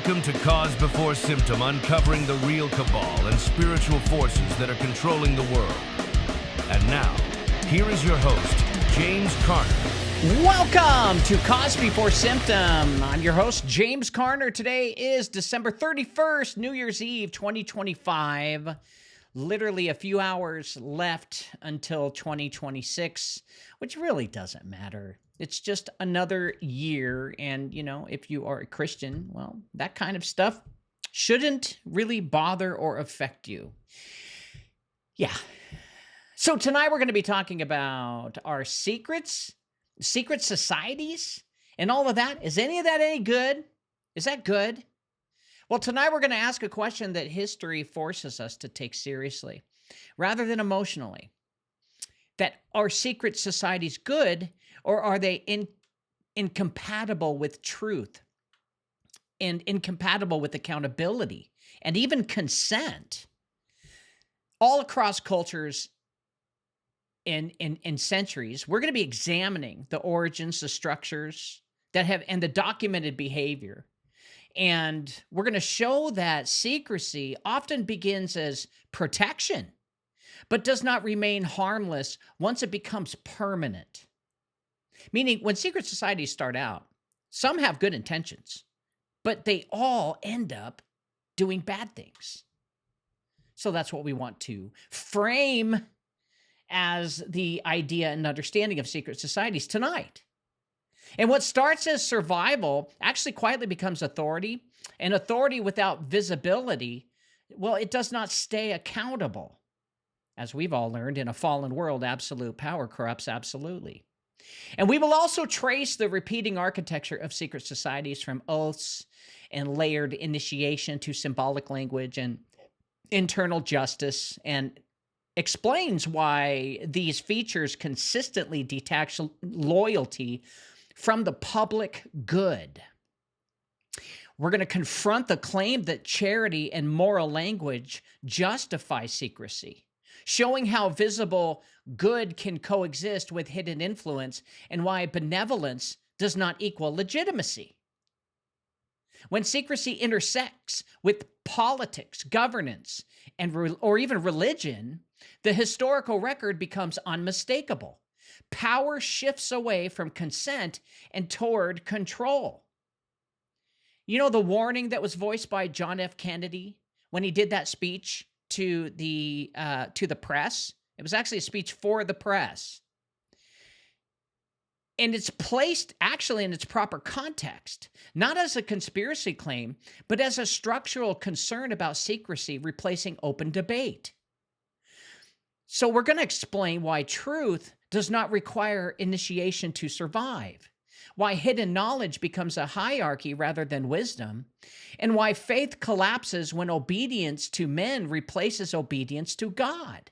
Welcome to Cause Before Symptom, uncovering the real cabal and spiritual forces that are controlling the world. And now, here is your host, James Carner. Welcome to Cause Before Symptom. I'm your host, James Carner. Today is December 31st, New Year's Eve, 2025. Literally a few hours left until 2026, which really doesn't matter. It's just another year, and, you know, if you are a Christian, well, that kind of stuff shouldn't really bother or affect you. Yeah. So tonight we're going to be talking about our secrets, secret societies, and all of that. Is any of that any good? Is that good? Well, tonight we're going to ask a question that history forces us to take seriously, rather than emotionally. That are secret societies good, or are they incompatible with truth and incompatible with accountability and even consent? All across cultures in centuries, we're going to be examining the origins, the structures that have, and the documented behavior. And we're going to show that secrecy often begins as protection, but does not remain harmless once it becomes permanent. Meaning, when secret societies start out, some have good intentions, but they all end up doing bad things. So that's what we want to frame as the idea and understanding of secret societies tonight. And what starts as survival actually quietly becomes authority, and authority without visibility, well, it does not stay accountable. As we've all learned, in a fallen world, absolute power corrupts absolutely. And we will also trace the repeating architecture of secret societies, from oaths and layered initiation to symbolic language and internal justice, and explains why these features consistently detach loyalty from the public good. We're going to confront the claim that charity and moral language justify secrecy, showing how visible good can coexist with hidden influence, and why benevolence does not equal legitimacy. When secrecy intersects with politics, governance, or even religion, the historical record becomes unmistakable. Power shifts away from consent and toward control. You know the warning that was voiced by John F. Kennedy when he did that speech to the press? It was actually a speech for the press. And it's placed actually in its proper context, not as a conspiracy claim, but as a structural concern about secrecy replacing open debate. So we're going to explain why truth does not require initiation to survive, why hidden knowledge becomes a hierarchy rather than wisdom, and why faith collapses when obedience to men replaces obedience to God.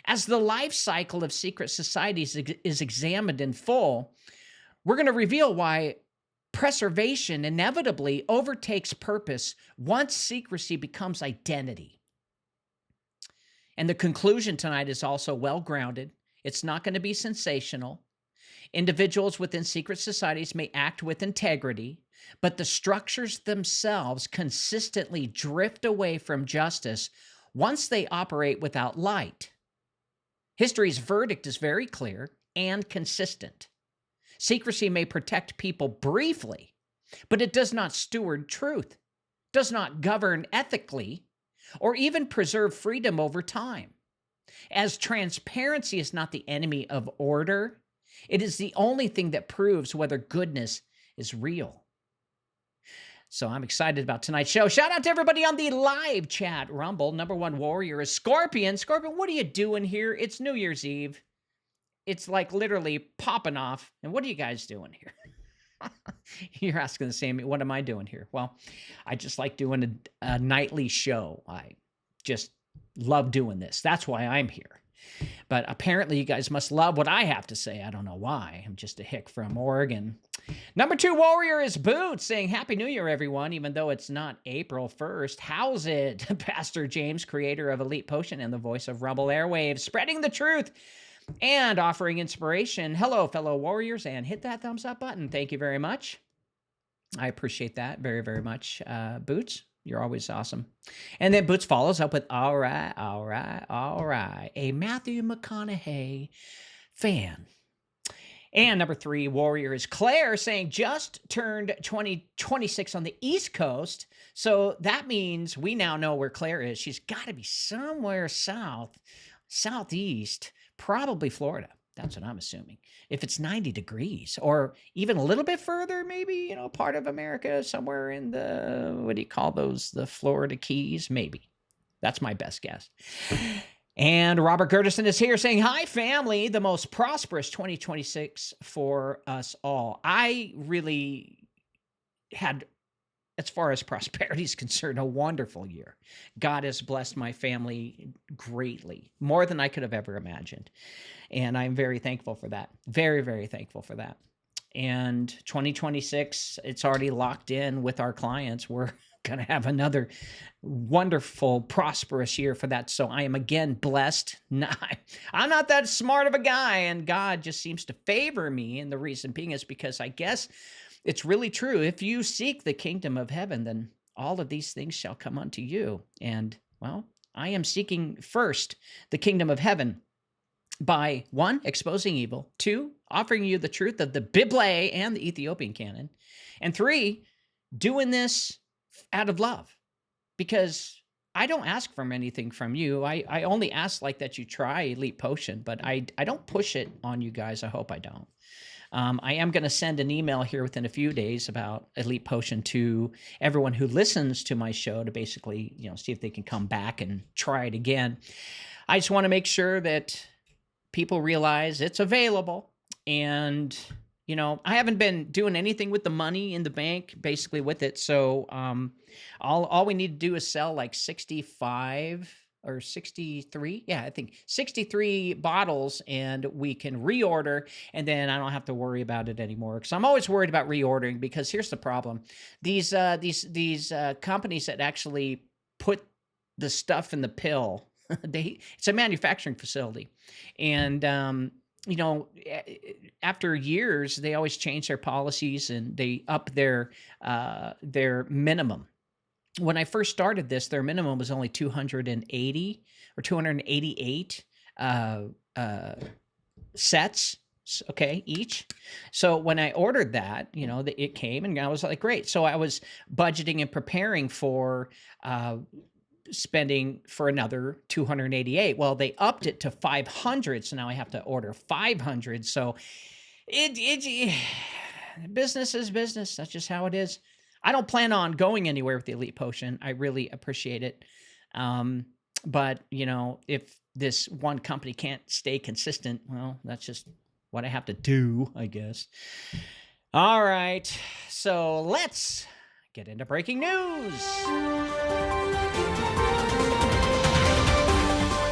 As the life cycle of secret societies is examined in full, we're going to reveal why preservation inevitably overtakes purpose once secrecy becomes identity. And the conclusion tonight is also well-grounded. It's not going to be sensational. Individuals within secret societies may act with integrity, but the structures themselves consistently drift away from justice once they operate without light. History's verdict is very clear and consistent. Secrecy may protect people briefly, but it does not steward truth, does not govern ethically, or even preserve freedom over time. As transparency is not the enemy of order, it is the only thing that proves whether goodness is real. So I'm excited about tonight's show. Shout out to everybody on the live chat. Rumble, number one warrior is Scorpion. Scorpion, what are you doing here? It's New Year's Eve. It's like literally popping off. And what are you guys doing here? You're asking the same. What am I doing here? Well, I just like doing a nightly show. I just love doing this. That's why I'm here. But apparently you guys must love what I have to say. I don't know why. I'm just a hick from Oregon. Number two warrior is Boots, saying Happy New Year, everyone, even though it's not April 1st. How's it? Pastor James, creator of Elite Potion and the voice of Rumble Airwaves, spreading the truth and offering inspiration. Hello, fellow warriors, and hit that thumbs up button. Thank you very much. I appreciate that very, very much. Boots, you're always awesome. And then Boots follows up with, all right, all right, all right. A Matthew McConaughey fan. And number 3, Warriors. Claire saying just turned 26 on the East Coast. So that means we now know where Claire is. She's got to be somewhere southeast, probably Florida. That's what I'm assuming. If it's 90 degrees or even a little bit further, maybe, part of America, somewhere in the, what do you call those? The Florida Keys, maybe. That's my best guess. And Robert Gertison is here saying, hi, family, the most prosperous 2026 for us all. I really had, as far as prosperity is concerned, a wonderful year. God has blessed my family greatly, more than I could have ever imagined. And I'm very thankful for that. Very, very thankful for that. And 2026, it's already locked in with our clients. We're going to have another wonderful, prosperous year for that. So I am again blessed. I'm not that smart of a guy, and God just seems to favor me. And the reason being is because I guess it's really true. If you seek the kingdom of heaven, then all of these things shall come unto you. And, well, I am seeking first the kingdom of heaven by 1, exposing evil, 2, offering you the truth of the Bible and the Ethiopian canon, and 3, doing this out of love, because I don't ask for anything from you. I only ask like that you try Elite Potion, but I don't push it on you guys. I hope I don't. I am going to send an email here within a few days about Elite Potion to everyone who listens to my show to basically, see if they can come back and try it again. I just want to make sure that people realize it's available. And, I haven't been doing anything with the money in the bank, basically with it. So all we need to do is sell like 65 or 63. Yeah, I think 63 bottles, and we can reorder. And then I don't have to worry about it anymore, because I'm always worried about reordering, because here's the problem. These companies that actually put the stuff in the pill, it's a manufacturing facility. And, after years, they always change their policies and they up their minimum. When I first started this, their minimum was only 280 or 288 sets, okay, each. So when I ordered that, it came, and I was like, great. So I was budgeting and preparing for spending for another 288. Well, they upped it to 500, so now I have to order 500. So business is business. That's just how it is. I don't plan on going anywhere with the Elite Potion. I really appreciate it. But, if this one company can't stay consistent, well, that's just what I have to do, I guess. All right. So let's get into breaking news.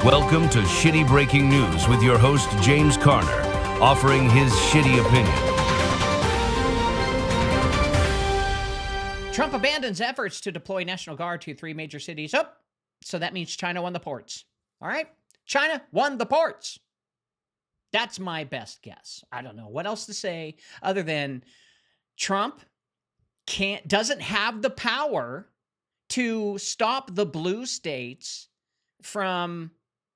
Welcome to Shitty Breaking News with your host, James Carner, offering his shitty opinion. Trump abandons efforts to deploy National Guard to 3 major cities. Oh, so that means China won the ports. All right? China won the ports. That's my best guess. I don't know what else to say other than Trump doesn't have the power to stop the blue states from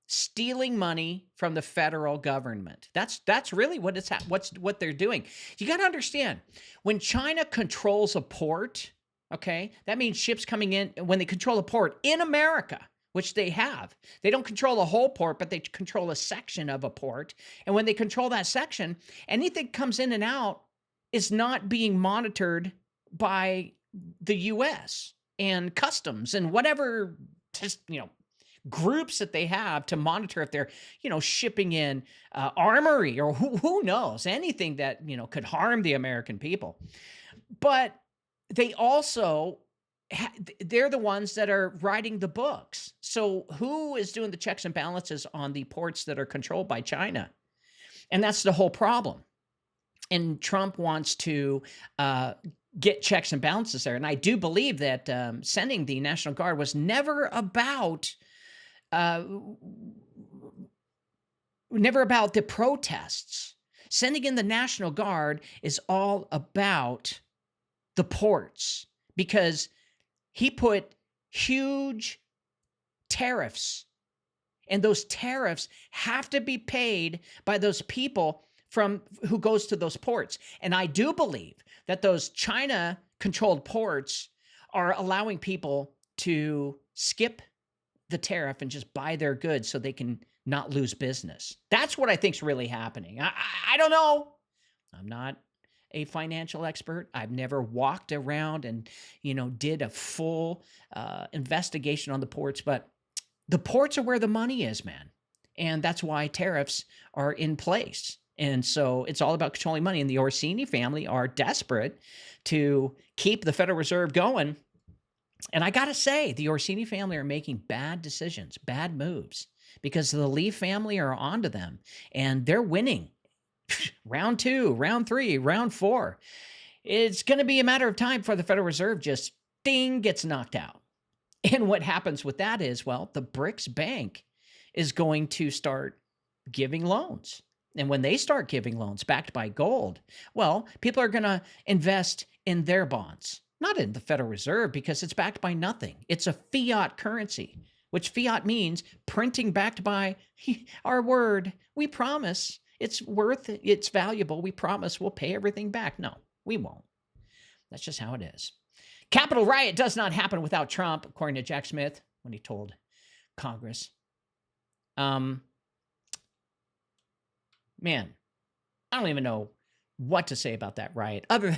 stealing money from the federal government. That's really what what they're doing. You got to understand, when China controls a port, okay, that means ships coming in, when they control a port in America, which they have. They don't control the whole port, but they control a section of a port. And when they control that section, anything comes in and out is not being monitored by the U.S. and customs and whatever, groups that they have to monitor if they're, shipping in armory or who knows, anything that, could harm the American people. But they also, they're the ones that are writing the books. So who is doing the checks and balances on the ports that are controlled by China? And that's the whole problem. And Trump wants to get checks and balances there. And I do believe that sending the National Guard was never about the protests. Sending in the National Guard is all about the ports because he put huge tariffs, and those tariffs have to be paid by those people from who goes to those ports. And I do believe that those China-controlled ports are allowing people to skip the tariff and just buy their goods so they can not lose business. That's what I think is really happening. I don't know. I'm not a financial expert. I've never walked around and, did a full investigation on the ports, but the ports are where the money is, man. And that's why tariffs are in place. And so it's all about controlling money. And the Orsini family are desperate to keep the Federal Reserve going. And I got to say, the Orsini family are making bad decisions, bad moves, because the Lee family are onto them and they're winning. Round 2, round 3, round 4. It's going to be a matter of time before the Federal Reserve just ding gets knocked out. And what happens with that is, well, the BRICS Bank is going to start giving loans. And when they start giving loans backed by gold, well, people are going to invest in their bonds, not in the Federal Reserve, because it's backed by nothing. It's a fiat currency, which fiat means printing backed by our word. We promise it's valuable. We promise we'll pay everything back. No, we won't. That's just how it is. Capitol riot does not happen without Trump, according to Jack Smith, when he told Congress. Man, I don't even know what to say about that riot, other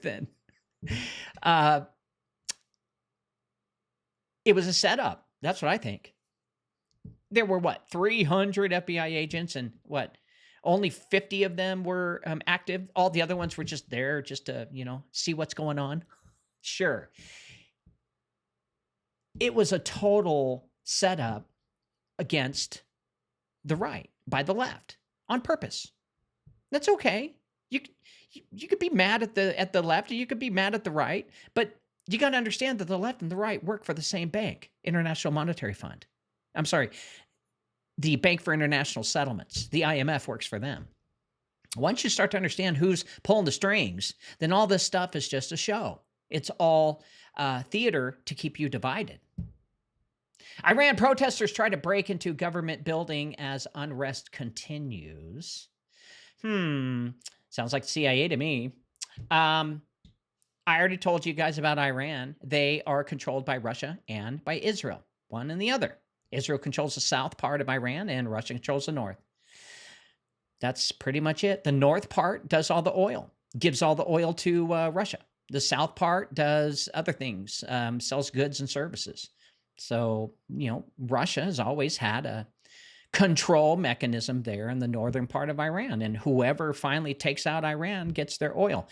than it was a setup. That's what I think. There were 300 FBI agents, and only 50 of them were active. All the other ones were just there just to, see what's going on. Sure. It was a total setup against the right by the left on purpose. That's okay. You could be mad at the left, or you could be mad at the right, but you got to understand that the left and the right work for the same bank, International Monetary Fund. I'm sorry, the Bank for International Settlements. The IMF works for them. Once you start to understand who's pulling the strings, then all this stuff is just a show. It's all theater to keep you divided. Iran protesters try to break into government building as unrest continues. Sounds like the CIA to me. I already told you guys about Iran. They are controlled by Russia and by Israel, one and the other. Israel controls the south part of Iran and Russia controls the north. That's pretty much it. The north part does all the oil, gives all the oil to Russia. The south part does other things, sells goods and services. So, Russia has always had a control mechanism there in the northern part of Iran, and whoever finally takes out Iran gets their oil.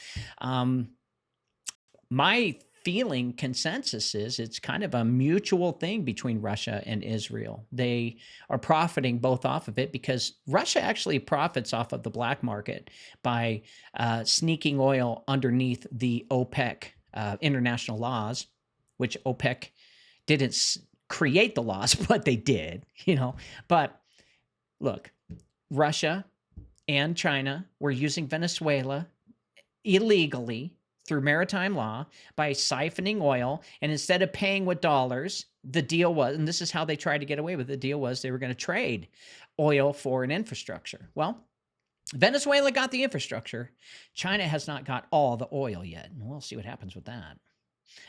My feeling consensus is it's kind of a mutual thing between Russia and Israel. They are profiting both off of it because Russia actually profits off of the black market by sneaking oil underneath the OPEC international laws, which OPEC didn't create the laws, but they did, But look, Russia and China were using Venezuela illegally through maritime law by siphoning oil. And instead of paying with dollars, the deal was, and this is how they tried to get away with it, the deal was they were going to trade oil for an infrastructure. Well, Venezuela got the infrastructure. China has not got all the oil yet. And we'll see what happens with that.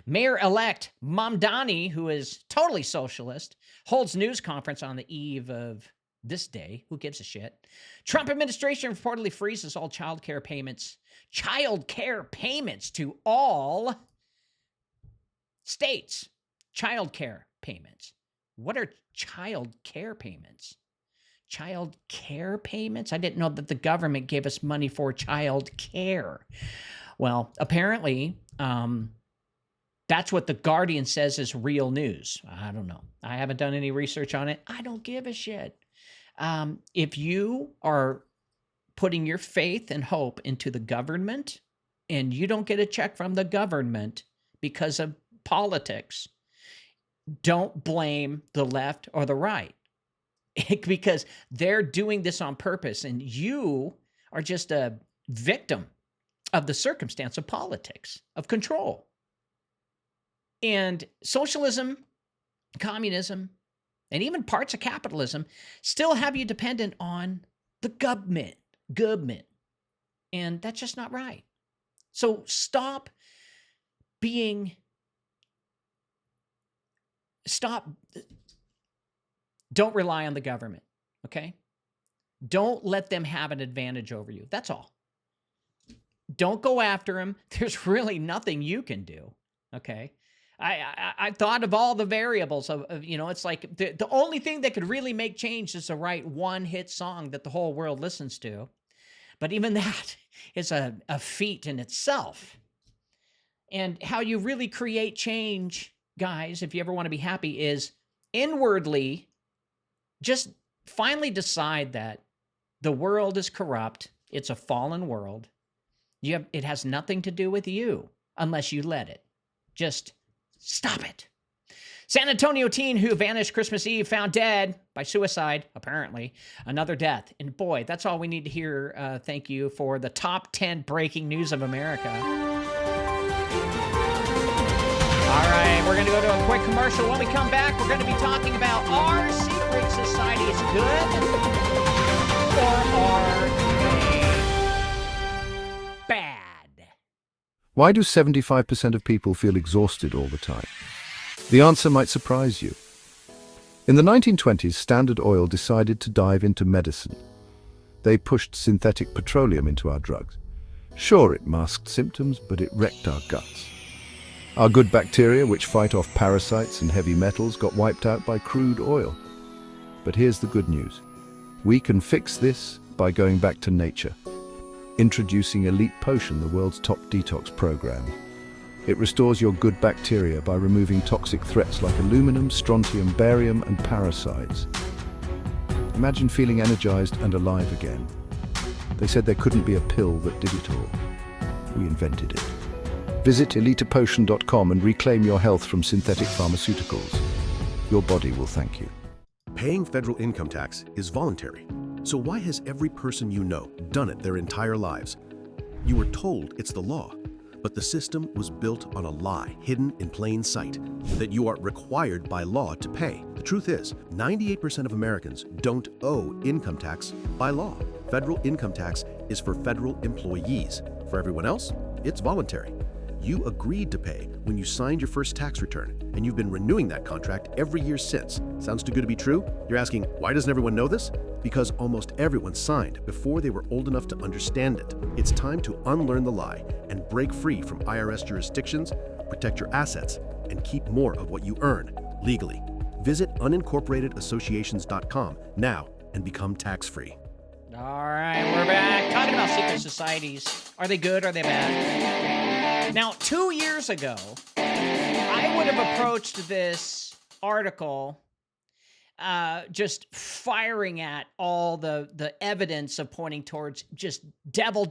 Mayor-elect Mamdani, who is totally socialist, holds news conference on the eve of this day. Who gives a shit? Trump administration reportedly freezes all child care payments to all states. Child care payments. What are child care payments? Child care payments? I didn't know that the government gave us money for child care. Well, apparently, that's what The Guardian says is real news. I don't know. I haven't done any research on it. I don't give a shit. If you are putting your faith and hope into the government and you don't get a check from the government because of politics, don't blame the left or the right because they're doing this on purpose and you are just a victim of the circumstance of politics, of control. And socialism, communism, and even parts of capitalism still have you dependent on the government. And that's just not right. So don't rely on the government, okay? Don't let them have an advantage over you. That's all. Don't go after them. There's really nothing you can do, okay? I thought of all the variables of it's like the only thing that could really make change is to write one hit song that the whole world listens to. But even that is a feat in itself. And how you really create change, guys, if you ever want to be happy, is inwardly just finally decide that the world is corrupt. It's a fallen world. It has nothing to do with you unless you let it. Just stop it. San Antonio teen who vanished Christmas Eve found dead by suicide, apparently. Another death. And boy, that's all we need to hear. Thank you for the top 10 breaking news of America. All right, we're going to go to a quick commercial. When we come back, we're going to be talking about are secret societies good or are they bad? Why do 75% of people feel exhausted all the time? The answer might surprise you. In the 1920s, Standard Oil decided to dive into medicine. They pushed synthetic petroleum into our drugs. Sure, it masked symptoms, but it wrecked our guts. Our good bacteria, which fight off parasites and heavy metals, got wiped out by crude oil. But here's the good news. We can fix this by going back to nature. Introducing Elite Potion, the world's top detox program. It restores your good bacteria by removing toxic threats like aluminum, strontium, barium, and parasites. Imagine feeling energized and alive again. They said there couldn't be a pill that did it all. We invented it. Visit elitepotion.com and reclaim your health from synthetic pharmaceuticals. Your body will thank you. Paying federal income tax is voluntary. So why has every person you know done it their entire lives? You were told it's the law, but the system was built on a lie hidden in plain sight, that you are required by law to pay. The truth is, 98% of Americans don't owe income tax by law. Federal income tax is for federal employees. For everyone else, it's voluntary. You agreed to pay when you signed your first tax return, and you've been renewing that contract every year since. Sounds too good to be true? You're asking, why doesn't everyone know this? Because almost everyone signed before they were old enough to understand it. It's time to unlearn the lie and break free from IRS jurisdictions, protect your assets, and keep more of what you earn legally. Visit unincorporatedisassociations.com now and become tax-free. All right, we're back talking about secret societies. Are they good or are they bad? Now, 2 years ago, I would have approached this article just firing at all the evidence of pointing towards just devil,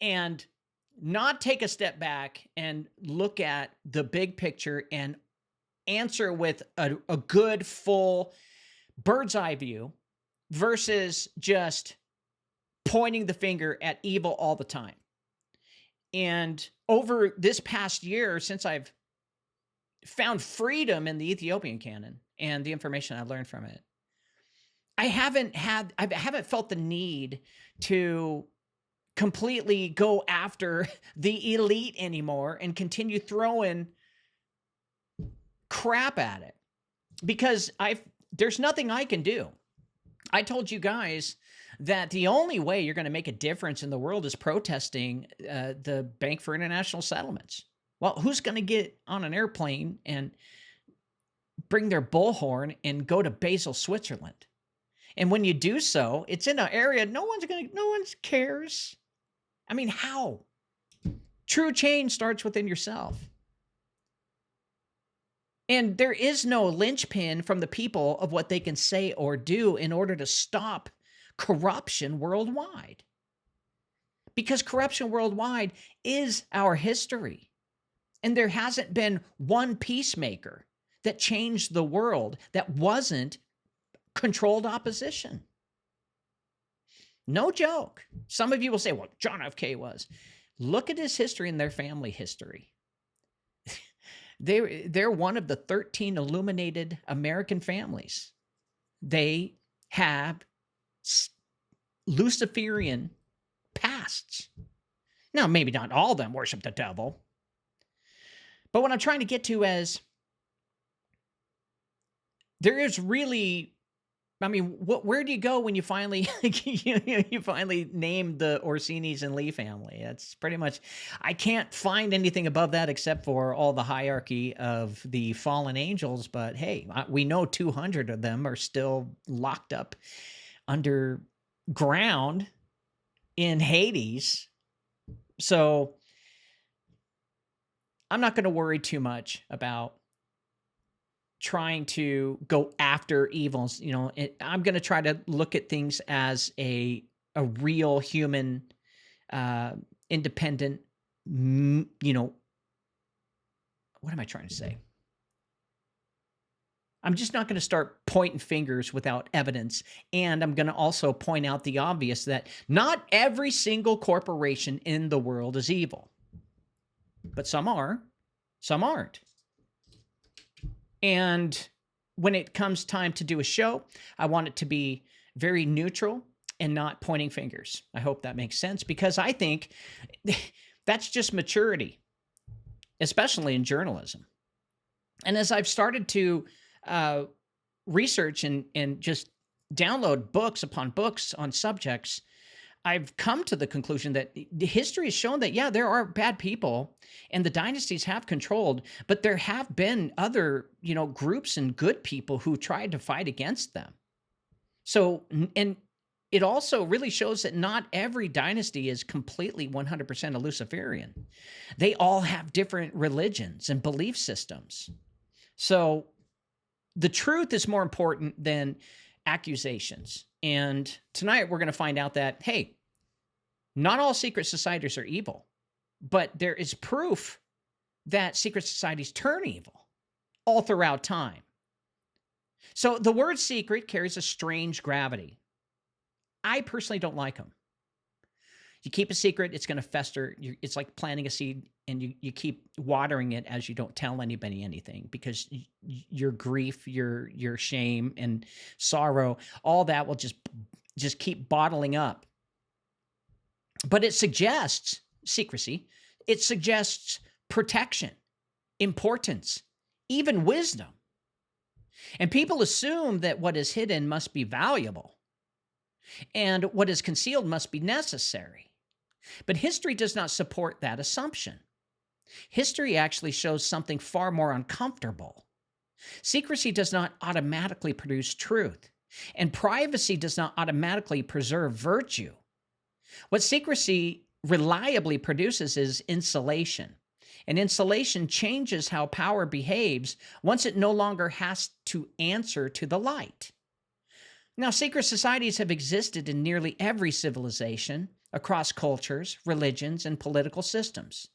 and not take a step back and look at the big picture and answer with a good, full bird's eye view versus just pointing the finger at evil all the time. And over this past year, since I've found freedom in the Ethiopian canon and the information I learned from it, I haven't felt the need to completely go after the elite anymore and continue throwing crap at it because there's nothing I can do. I told you guys that the only way you're going to make a difference in the world is protesting the Bank for International Settlements. Well, who's going to get on an airplane and bring their bullhorn and go to Basel, Switzerland? And when you do so, it's in an area no one cares. I mean, how? True change starts within yourself. And there is no linchpin from the people of what they can say or do in order to stop corruption worldwide. Because corruption worldwide is our history. And there hasn't been one peacemaker that changed the world that wasn't controlled opposition. No joke. Some of you will say, well, John F. K. was. Look at his history and their family history. They're one of the 13 illuminated American families. They have Luciferian pasts. Now, maybe not all of them worship the devil. But what I'm trying to get to is there is really, I mean, where do you go when you finally you finally name the Orsini's and Lee family? That's pretty much, I can't find anything above that except for all the hierarchy of the fallen angels. But hey, we know 200 of them are still locked up underground in Hades. So I'm not going to worry too much about trying to go after evils. I'm going to try to look at things as a real human, independent, what am I trying to say? I'm just not going to start pointing fingers without evidence. And I'm going to also point out the obvious that not every single corporation in the world is evil. But some are, some aren't. And when it comes time to do a show, I want it to be very neutral and not pointing fingers. I hope that makes sense, because I think that's just maturity, especially in journalism. And as I've started to research and just download books upon books on subjects, I've come to the conclusion that history has shown that, yeah, there are bad people and the dynasties have controlled, but there have been other, groups and good people who tried to fight against them. So, and it also really shows that not every dynasty is completely 100% a Luciferian. They all have different religions and belief systems. So the truth is more important than accusations. And tonight we're going to find out that, hey, not all secret societies are evil, but there is proof that secret societies turn evil all throughout time. So the word secret carries a strange gravity. I personally don't like them. You keep a secret, it's going to fester. It's like planting a seed, and you keep watering it as you don't tell anybody anything, because your grief, your shame and sorrow, all that will just keep bottling up. But it suggests secrecy. It suggests protection, importance, even wisdom. And people assume that what is hidden must be valuable, and what is concealed must be necessary. But history does not support that assumption. History actually shows something far more uncomfortable. Secrecy does not automatically produce truth, and privacy does not automatically preserve virtue. What secrecy reliably produces is insulation. And insulation changes how power behaves once it no longer has to answer to the light. Now, secret societies have existed in nearly every civilization, across cultures, religions, and political systems.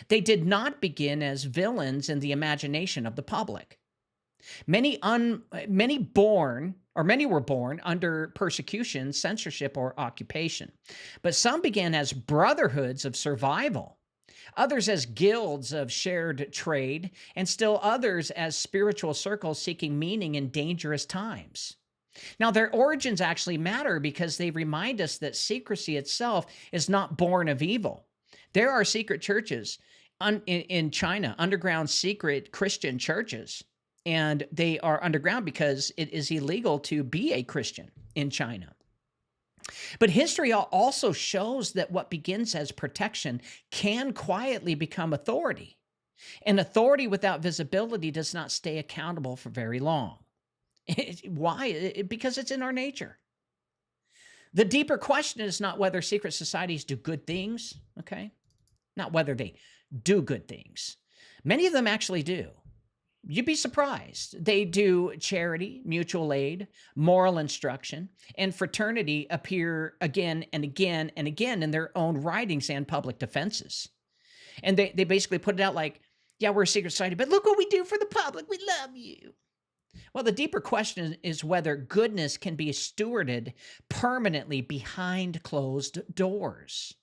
They did not begin as villains in the imagination of the public. Many were born under persecution, censorship, or occupation. But some began as brotherhoods of survival, others as guilds of shared trade, and still others as spiritual circles seeking meaning in dangerous times. Now, their origins actually matter because they remind us that secrecy itself is not born of evil. There are secret churches in China, underground secret Christian churches, and they are underground because it is illegal to be a Christian in China. But history also shows that what begins as protection can quietly become authority. And authority without visibility does not stay accountable for very long. Why? Because it's in our nature. The deeper question is not whether secret societies do good things, okay? Not whether they do good things. Many of them actually do. You'd be surprised. They do charity, mutual aid, moral instruction, and fraternity appear again and again and again in their own writings and public defenses. And they basically put it out like, yeah, we're a secret society, but look what we do for the public. We love you. Well, the deeper question is whether goodness can be stewarded permanently behind closed doors.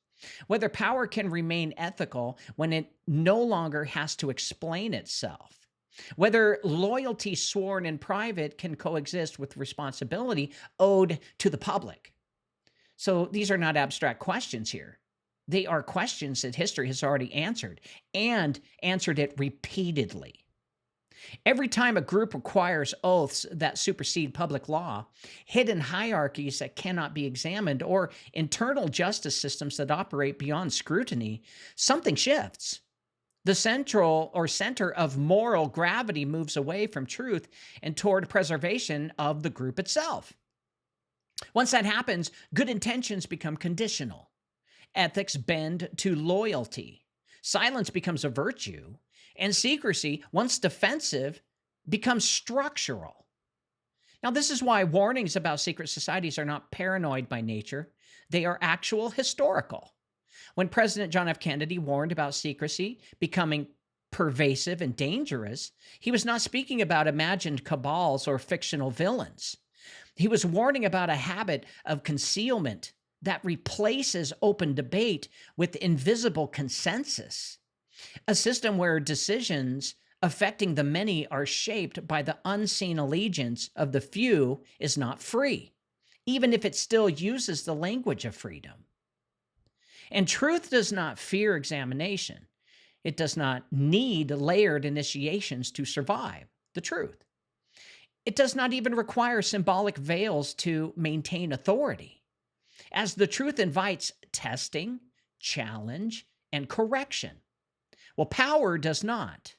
Whether power can remain ethical when it no longer has to explain itself. Whether loyalty sworn in private can coexist with responsibility owed to the public. So these are not abstract questions here. They are questions that history has already answered and answered it repeatedly. Every time a group requires oaths that supersede public law, hidden hierarchies that cannot be examined, or internal justice systems that operate beyond scrutiny, something shifts. The center of moral gravity moves away from truth and toward preservation of the group itself. Once that happens, good intentions become conditional. Ethics bend to loyalty. Silence becomes a virtue. And secrecy, once defensive, becomes structural. Now, this is why warnings about secret societies are not paranoid by nature. They are actual historical. When President John F. Kennedy warned about secrecy becoming pervasive and dangerous, he was not speaking about imagined cabals or fictional villains. He was warning about a habit of concealment that replaces open debate with invisible consensus. A system where decisions affecting the many are shaped by the unseen allegiance of the few is not free, even if it still uses the language of freedom. And truth does not fear examination. It does not need layered initiations to survive the truth. It does not even require symbolic veils to maintain authority, as the truth invites testing, challenge, and correction. Well, power does not.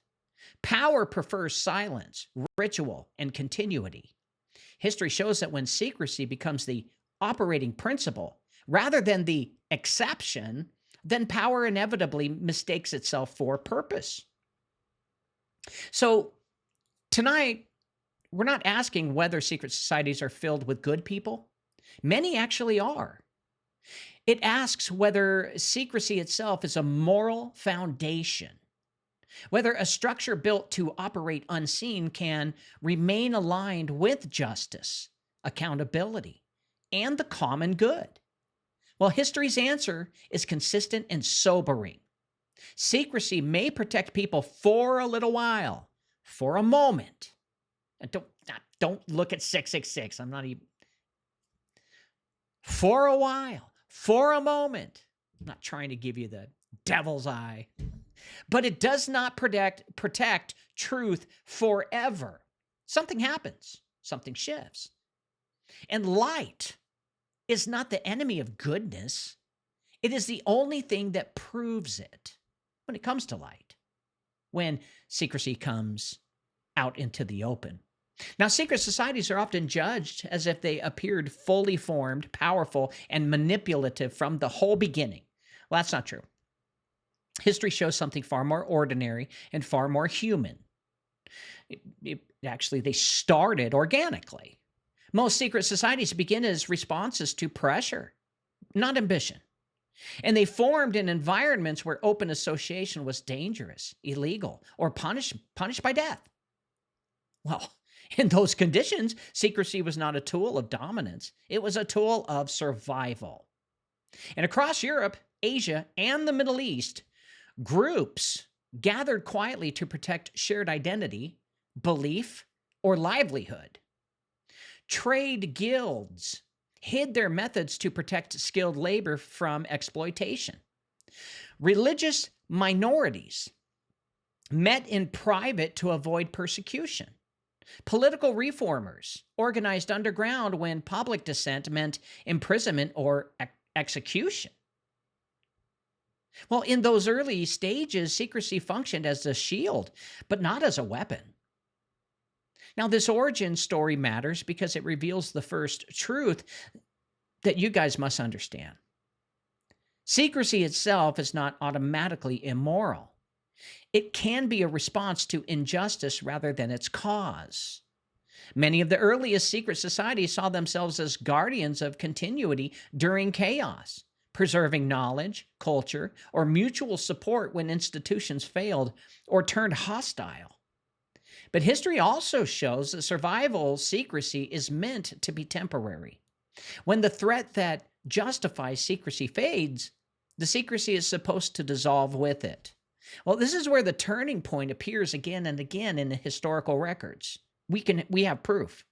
Power prefers silence, ritual, and continuity. History shows that when secrecy becomes the operating principle rather than the exception, then power inevitably mistakes itself for purpose. So tonight, we're not asking whether secret societies are filled with good people. Many actually are. It asks whether secrecy itself is a moral foundation, whether a structure built to operate unseen can remain aligned with justice, accountability, and the common good. Well, history's answer is consistent and sobering. Secrecy may protect people for a little while, for a moment. And don't look at 666. I'm not even. For a while, for a moment. I'm not trying to give you the devil's eye. But it does not protect truth forever. Something happens. Something shifts. And light is not the enemy of goodness. It is the only thing that proves it when it comes to light, when secrecy comes out into the open. Now, secret societies are often judged as if they appeared fully formed, powerful, and manipulative from the whole beginning. Well, that's not true. History shows something far more ordinary and far more human. Actually, they started organically. Most secret societies begin as responses to pressure, not ambition. And they formed in environments where open association was dangerous, illegal, or punished by death. Well, in those conditions, secrecy was not a tool of dominance. It was a tool of survival. And across Europe, Asia, and the Middle East, groups gathered quietly to protect shared identity, belief, or livelihood. Trade guilds hid their methods to protect skilled labor from exploitation. Religious minorities met in private to avoid persecution. Political reformers organized underground when public dissent meant imprisonment or execution. Well, in those early stages, secrecy functioned as a shield, but not as a weapon. Now, this origin story matters because it reveals the first truth that you guys must understand. Secrecy itself is not automatically immoral. It can be a response to injustice rather than its cause. Many of the earliest secret societies saw themselves as guardians of continuity during chaos, preserving knowledge, culture, or mutual support when institutions failed or turned hostile. But history also shows that survival secrecy is meant to be temporary. When the threat that justifies secrecy fades, the secrecy is supposed to dissolve with it. Well, this is where the turning point appears again and again in the historical records. We have proof.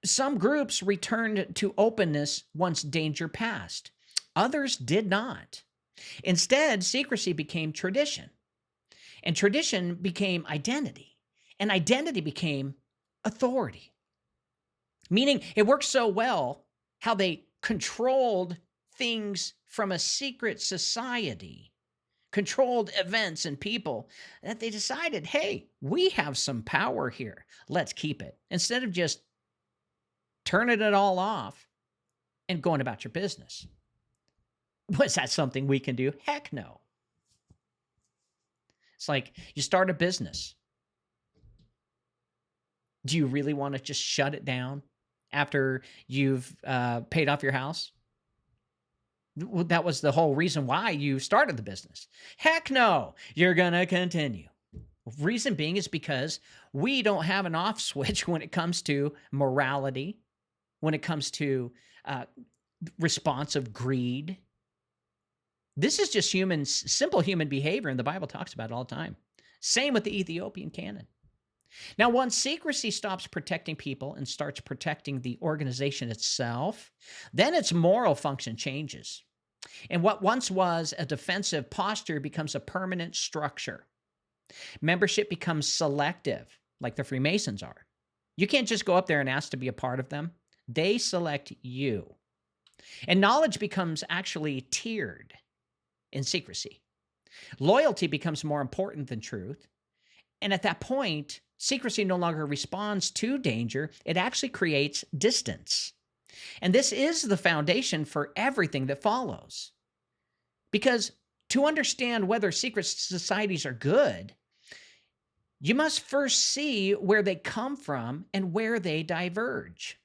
Some groups returned to openness once danger passed. Others did not. Instead, secrecy became tradition, and tradition became identity, and identity became authority. Meaning, it worked so well how they controlled things from a secret society, controlled events and people, that they decided, hey, we have some power here. Let's keep it. Instead of just turning it all off and going about your business. Was that something we can do? Heck no. It's like you start a business. Do you really want to just shut it down after you've paid off your house? That was the whole reason why you started the business. Heck no, you're going to continue. Reason being is because we don't have an off switch when it comes to morality, when it comes to responsive greed. This is just simple human behavior, and the Bible talks about it all the time. Same with the Ethiopian canon. Now, once secrecy stops protecting people and starts protecting the organization itself, then its moral function changes. And what once was a defensive posture becomes a permanent structure. Membership becomes selective, like the Freemasons are. You can't just go up there and ask to be a part of them. They select you. And knowledge becomes actually tiered in secrecy. Loyalty becomes more important than truth. And at that point, secrecy no longer responds to danger. It actually creates distance. And this is the foundation for everything that follows. Because to understand whether secret societies are good, you must first see where they come from and where they diverge.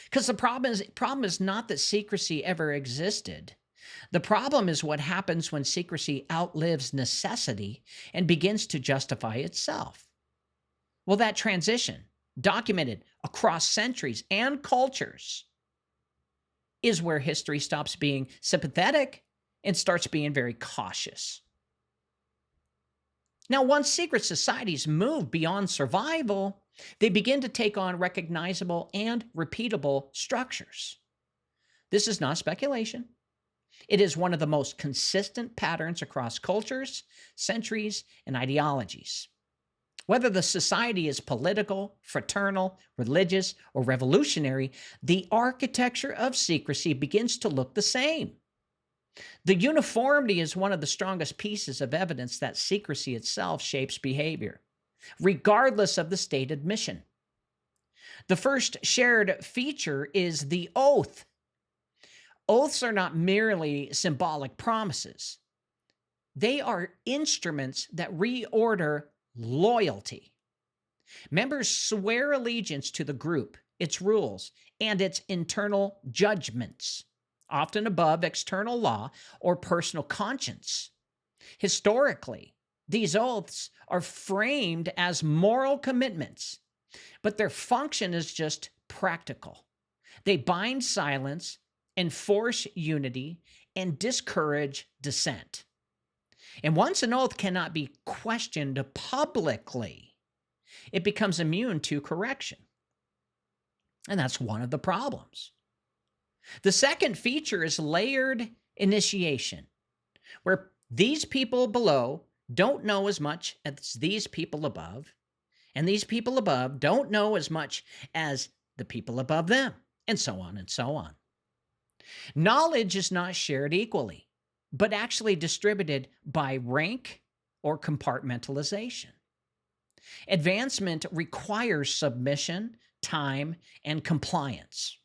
Because the problem is not that secrecy ever existed. The problem is what happens when secrecy outlives necessity and begins to justify itself. Well, that transition, documented across centuries and cultures, is where history stops being sympathetic and starts being very cautious. Now, once secret societies move beyond survival, they begin to take on recognizable and repeatable structures. This is not speculation. It is one of the most consistent patterns across cultures, centuries, and ideologies. Whether the society is political, fraternal, religious, or revolutionary, the architecture of secrecy begins to look the same. The uniformity is one of the strongest pieces of evidence that secrecy itself shapes behavior, regardless of the stated mission. The first shared feature is the oath. Oaths are not merely symbolic promises. They are instruments that reorder loyalty. Members swear allegiance to the group, its rules, and its internal judgments, often above external law or personal conscience. Historically, these oaths are framed as moral commitments, but their function is just practical. They bind silence, enforce unity, and discourage dissent. And once an oath cannot be questioned publicly, it becomes immune to correction. And that's one of the problems. The second feature is layered initiation, where these people below don't know as much as these people above, and these people above don't know as much as the people above them, and so on and so on. Knowledge is not shared equally, but actually distributed by rank or compartmentalization. Advancement requires submission, time, and compliance.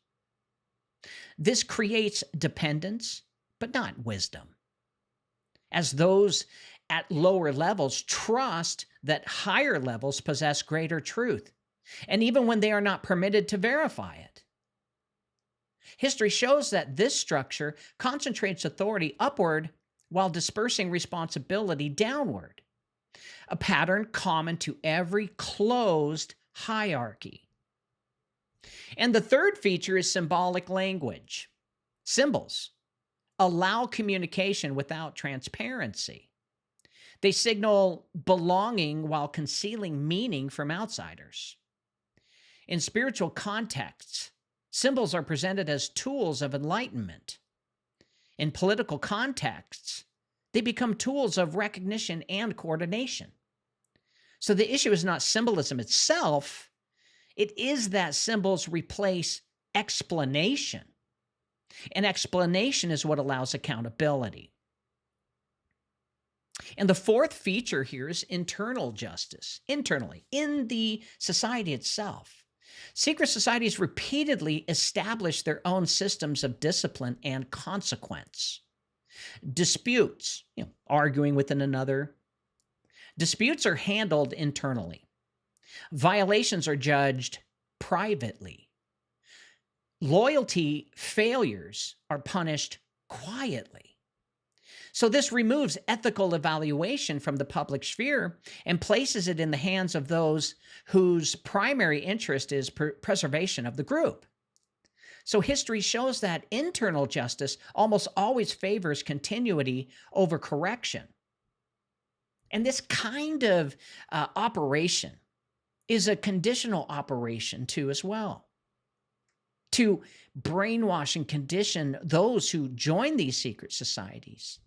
This creates dependence, but not wisdom, as those at lower levels trust that higher levels possess greater truth, and even when they are not permitted to verify it. History shows that this structure concentrates authority upward while dispersing responsibility downward. a pattern common to every closed hierarchy. And the third feature is symbolic language. Symbols allow communication without transparency. They signal belonging while concealing meaning from outsiders. In spiritual contexts, symbols are presented as tools of enlightenment. In political contexts, they become tools of recognition and coordination. So the issue is not symbolism itself, it is that symbols replace explanation. And explanation is what allows accountability. And the fourth feature here is internal justice, internally, in the society itself. Secret societies repeatedly establish their own systems of discipline and consequence. Disputes, arguing with another. Disputes are handled internally. Violations are judged privately. Loyalty failures are punished quietly. So this removes ethical evaluation from the public sphere and places it in the hands of those whose primary interest is preservation of the group. So history shows that internal justice almost always favors continuity over correction. And this kind of operation is a conditional operation too as well, to brainwash and condition those who join these secret societies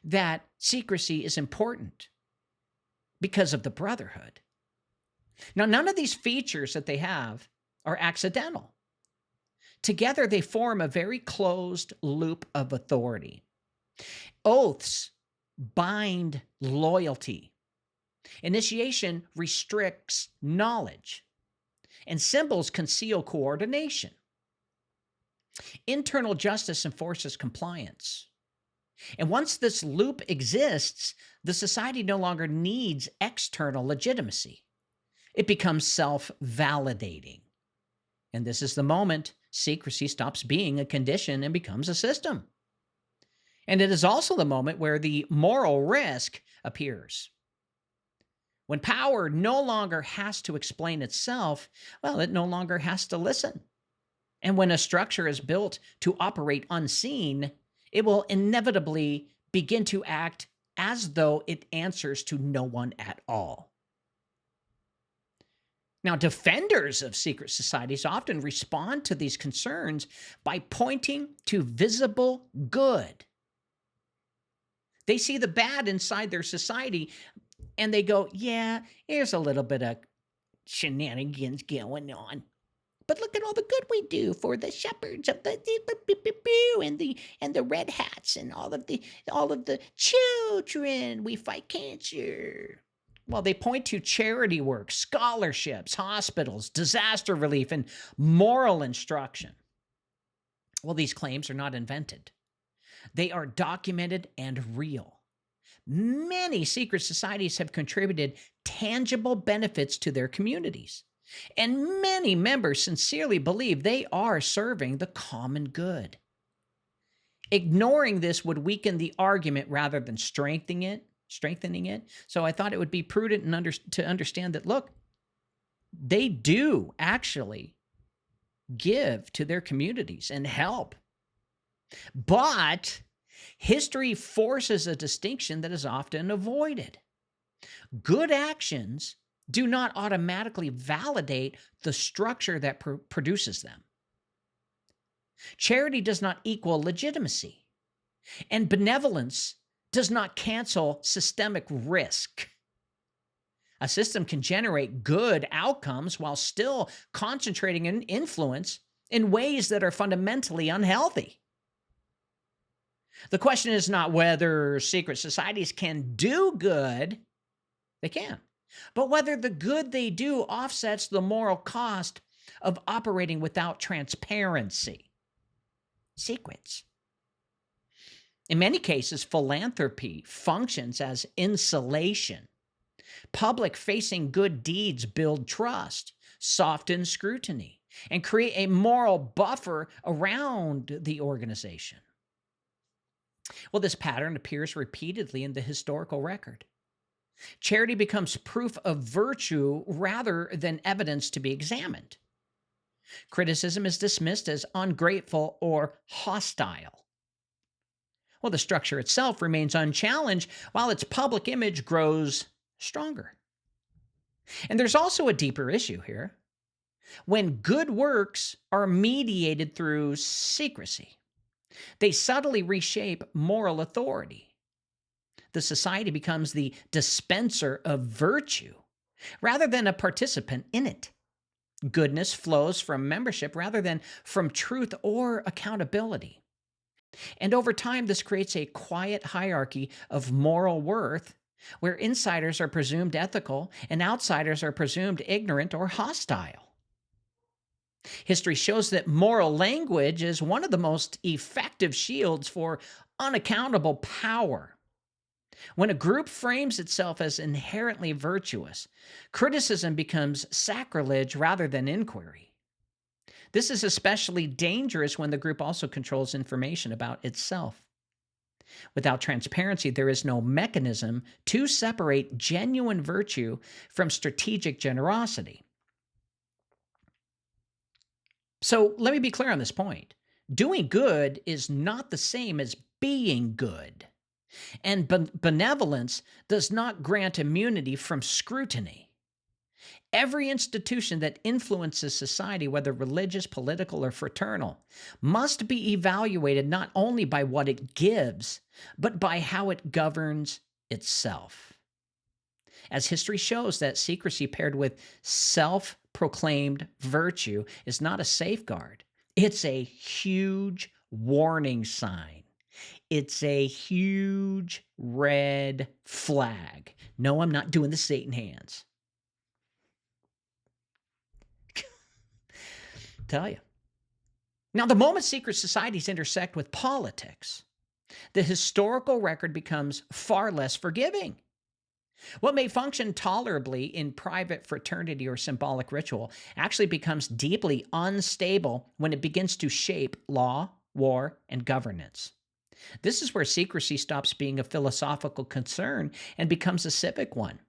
that secrecy is important because of the brotherhood. Now, none of these features that they have are accidental. Together, they form a very closed loop of authority. Oaths bind loyalty. Initiation restricts knowledge. And symbols conceal coordination. Internal justice enforces compliance. And once this loop exists, the society no longer needs external legitimacy. It becomes self-validating. And this is the moment secrecy stops being a condition and becomes a system. And it is also the moment where the moral risk appears. When power no longer has to explain itself, well, it no longer has to listen. And when a structure is built to operate unseen, it will inevitably begin to act as though it answers to no one at all. Now, defenders of secret societies often respond to these concerns by pointing to visible good. They see the bad inside their society and they go, yeah, there's a little bit of shenanigans going on. But look at all the good we do for the shepherds of the and the red hats and all of the children. We fight cancer. Well, they point to charity work, scholarships, hospitals, disaster relief, and moral instruction. Well, these claims are not invented. They are documented and real. Many secret societies have contributed tangible benefits to their communities. And many members sincerely believe they are serving the common good. Ignoring this would weaken the argument rather than strengthening it. So I thought it would be prudent to understand that, look, they do actually give to their communities and help. But history forces a distinction that is often avoided. Good actions do not automatically validate the structure that produces them. Charity does not equal legitimacy, and benevolence does not cancel systemic risk. A system can generate good outcomes while still concentrating in influence in ways that are fundamentally unhealthy. The question is not whether secret societies can do good. They can. But whether the good they do offsets the moral cost of operating without transparency. Secrets. In many cases, philanthropy functions as insulation. Public-facing good deeds build trust, soften scrutiny, and create a moral buffer around the organization. Well, this pattern appears repeatedly in the historical record. Charity becomes proof of virtue rather than evidence to be examined. Criticism is dismissed as ungrateful or hostile. Well, the structure itself remains unchallenged while its public image grows stronger. And there's also a deeper issue here. When good works are mediated through secrecy, they subtly reshape moral authority. The society becomes the dispenser of virtue rather than a participant in it. Goodness flows from membership rather than from truth or accountability. And over time, this creates a quiet hierarchy of moral worth where insiders are presumed ethical and outsiders are presumed ignorant or hostile. History shows that moral language is one of the most effective shields for unaccountable power. When a group frames itself as inherently virtuous, criticism becomes sacrilege rather than inquiry. This is especially dangerous when the group also controls information about itself. Without transparency, there is no mechanism to separate genuine virtue from strategic generosity. So let me be clear on this point. Doing good is not the same as being good. And benevolence does not grant immunity from scrutiny. Every institution that influences society, whether religious, political, or fraternal, must be evaluated not only by what it gives, but by how it governs itself. As history shows, that secrecy paired with self-proclaimed virtue is not a safeguard. It's a huge warning sign. It's a huge red flag. No, I'm not doing the Satan hands. Tell you. Now, the moment secret societies intersect with politics, the historical record becomes far less forgiving. What may function tolerably in private fraternity or symbolic ritual actually becomes deeply unstable when it begins to shape law, war, and governance. This is where secrecy stops being a philosophical concern and becomes a civic one.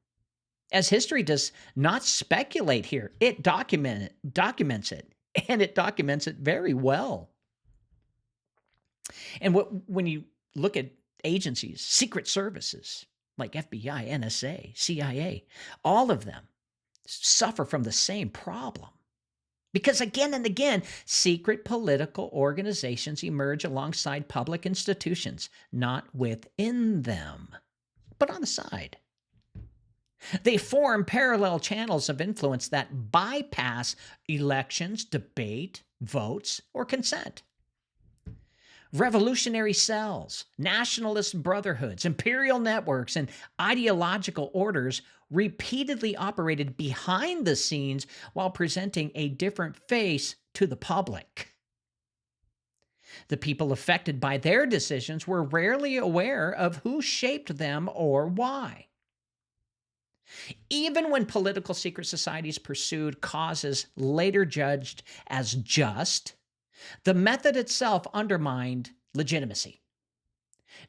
As history does not speculate here, it documents it, and it documents it very well. And when you look at agencies, secret services like FBI, NSA, CIA, all of them suffer from the same problem. Because again and again, secret political organizations emerge alongside public institutions, not within them, but on the side. They form parallel channels of influence that bypass elections, debate, votes, or consent. Revolutionary cells, nationalist brotherhoods, imperial networks, and ideological orders repeatedly operated behind the scenes while presenting a different face to the public. The people affected by their decisions were rarely aware of who shaped them or why. Even when political secret societies pursued causes later judged as just, the method itself undermined legitimacy.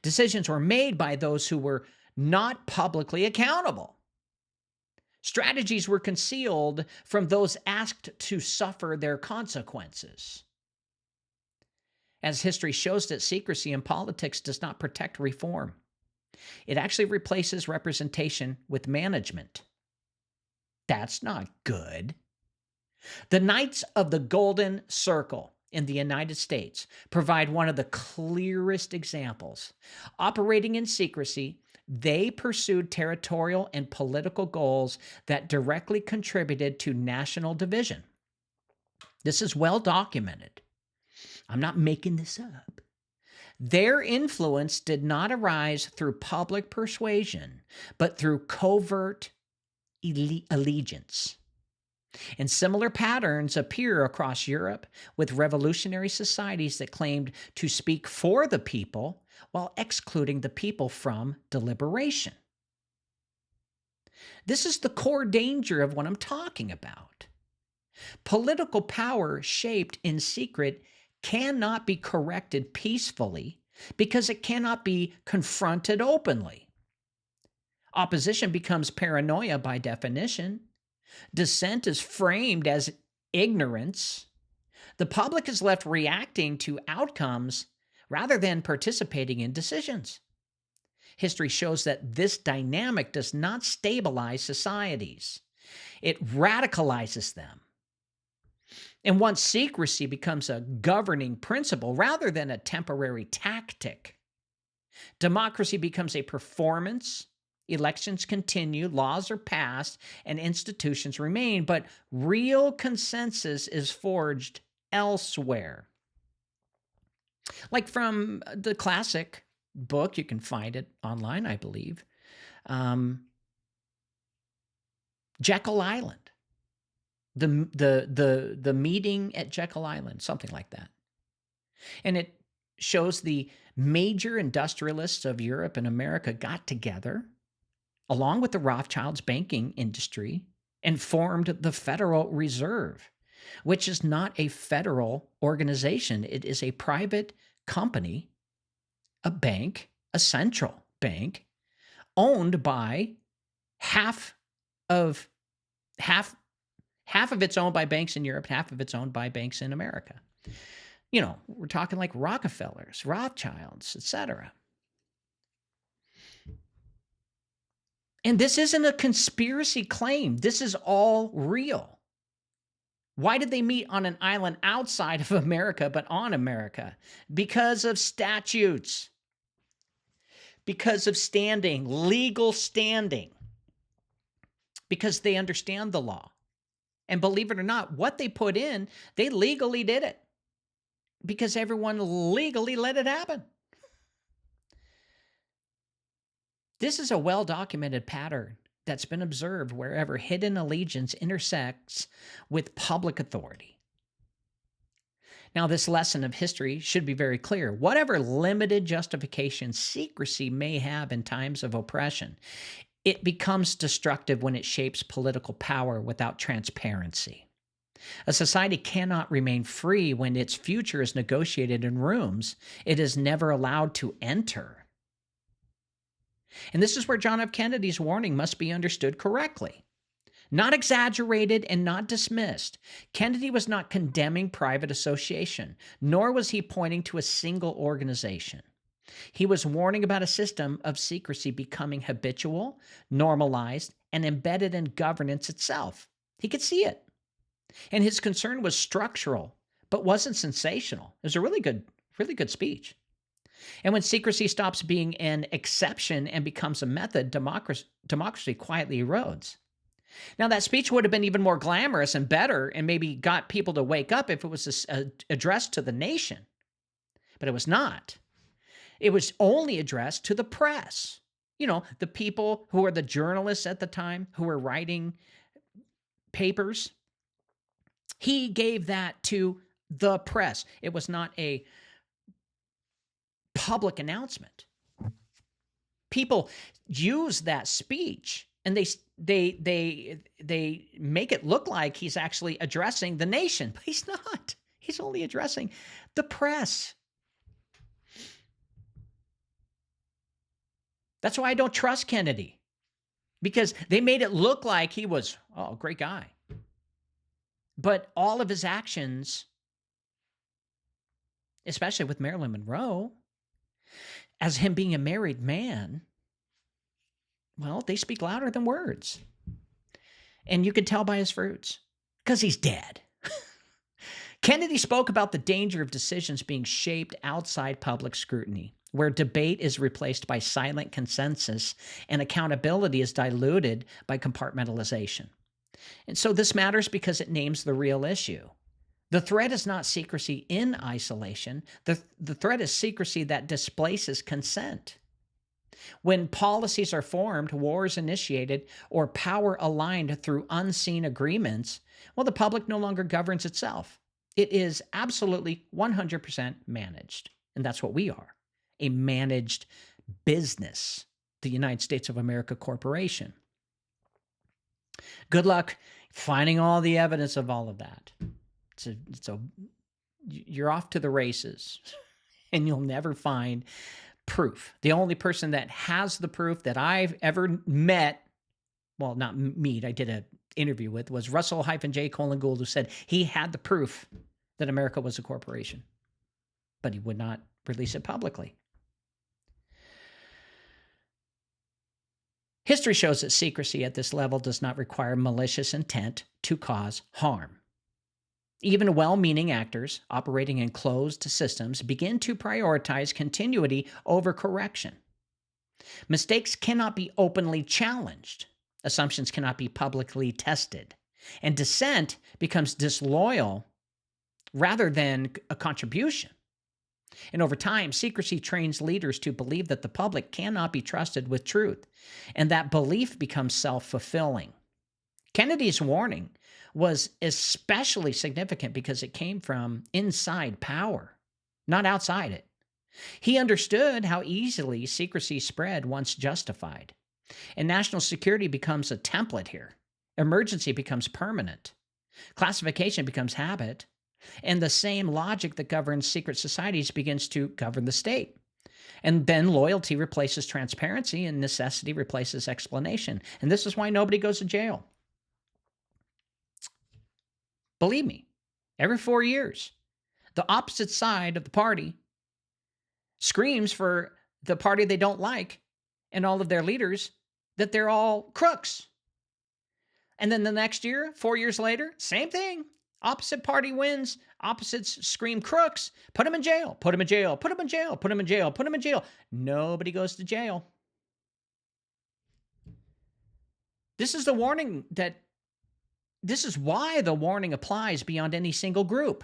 Decisions were made by those who were not publicly accountable. Strategies were concealed from those asked to suffer their consequences. As history shows that secrecy in politics does not protect reform. It actually replaces representation with management. That's not good. The Knights of the Golden Circle in the United States provide one of the clearest examples. Operating in secrecy, they pursued territorial and political goals that directly contributed to national division. This is well documented. I'm not making this up. Their influence did not arise through public persuasion, but through covert allegiance. And similar patterns appear across Europe with revolutionary societies that claimed to speak for the people while excluding the people from deliberation. This is the core danger of what I'm talking about. Political power shaped in secret cannot be corrected peacefully because it cannot be confronted openly. Opposition becomes paranoia by definition. Dissent is framed as ignorance. The public is left reacting to outcomes rather than participating in decisions. History shows that this dynamic does not stabilize societies. It radicalizes them. And once secrecy becomes a governing principle rather than a temporary tactic, democracy becomes a performance. Elections continue, laws are passed, and institutions remain, but real consensus is forged elsewhere. Like from the classic book, you can find it online, I believe, Jekyll Island. The meeting at Jekyll Island, something like that. And it shows the major industrialists of Europe and America got together along with the Rothschilds banking industry and formed the Federal Reserve, which is not a federal organization. It is a private company, a bank, a central bank, owned by half of it's owned by banks in Europe, half of it's owned by banks in America. You know, we're talking like Rockefellers, Rothschilds, etc. And this isn't a conspiracy claim. This is all real. Why did they meet on an island outside of America but on America? Because of statutes. Because of standing, legal standing. Because they understand the law. And believe it or not, what they put in, they legally did it. Because everyone legally let it happen. This is a well-documented pattern that's been observed wherever hidden allegiance intersects with public authority. Now, this lesson of history should be very clear. Whatever limited justification secrecy may have in times of oppression, it becomes destructive when it shapes political power without transparency. A society cannot remain free when its future is negotiated in rooms it is never allowed to enter. And this is where John F. Kennedy's warning must be understood correctly. Not exaggerated and not dismissed. Kennedy was not condemning private association, nor was he pointing to a single organization. He was warning about a system of secrecy becoming habitual, normalized, and embedded in governance itself. He could see it. And his concern was structural, but wasn't sensational. It was a really good speech. And when secrecy stops being an exception and becomes a method, democracy quietly erodes. Now, that speech would have been even more glamorous and better and maybe got people to wake up if it was addressed to the nation. But it was not. It was only addressed to the press. You know, the people who were the journalists at the time, who were writing papers. He gave that to the press. It was not a public announcement. People use that speech and they make it look like he's actually addressing the nation, but he's not. He's only addressing the press. That's why I don't trust Kennedy, because they made it look like he was, a great guy. But all of his actions, especially with Marilyn Monroe, as him being a married man, well, they speak louder than words. And you can tell by his fruits, because he's dead. Kennedy spoke about the danger of decisions being shaped outside public scrutiny, where debate is replaced by silent consensus and accountability is diluted by compartmentalization. And so this matters because it names the real issue. The threat is not secrecy in isolation. The threat is secrecy that displaces consent. When policies are formed, wars initiated, or power aligned through unseen agreements, well, the public no longer governs itself. It is absolutely 100% managed. And that's what we are, a managed business, the United States of America Corporation. Good luck finding all the evidence of all of that. You're off to the races, and you'll never find proof. The only person that has the proof that I've ever met, well, not meet, I did an interview with, was Russell-J. Gould, who said he had the proof that America was a corporation, but he would not release it publicly. History shows that secrecy at this level does not require malicious intent to cause harm. Even well-meaning actors operating in closed systems begin to prioritize continuity over correction. Mistakes cannot be openly challenged. Assumptions cannot be publicly tested. And dissent becomes disloyal rather than a contribution. And over time, secrecy trains leaders to believe that the public cannot be trusted with truth, and that belief becomes self-fulfilling. Kennedy's warning was especially significant because it came from inside power, not outside it. He understood how easily secrecy spread once justified. And national security becomes a template here. Emergency becomes permanent. Classification becomes habit. And the same logic that governs secret societies begins to govern the state. And then loyalty replaces transparency and necessity replaces explanation. And this is why nobody goes to jail. Believe me, every 4 years, the opposite side of the party screams for the party they don't like and all of their leaders that they're all crooks. And then the next year, 4 years later, same thing. Opposite party wins. Opposites scream crooks. Put them in jail. Put them in jail. Put them in jail. Put them in jail. Put them in jail. Nobody goes to jail. This is the warning that this is why the warning applies beyond any single group.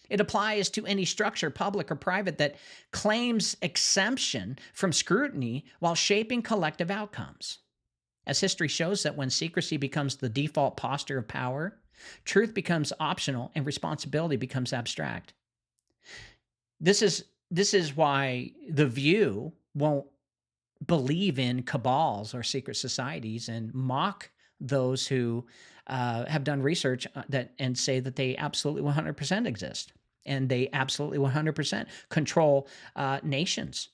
It applies to any structure, public or private, that claims exemption from scrutiny while shaping collective outcomes. As history shows that when secrecy becomes the default posture of power, truth becomes optional and responsibility becomes abstract. This is why The View won't believe in cabals or secret societies and mock those who have done research and say that they absolutely 100% exist. And they absolutely 100% control nations,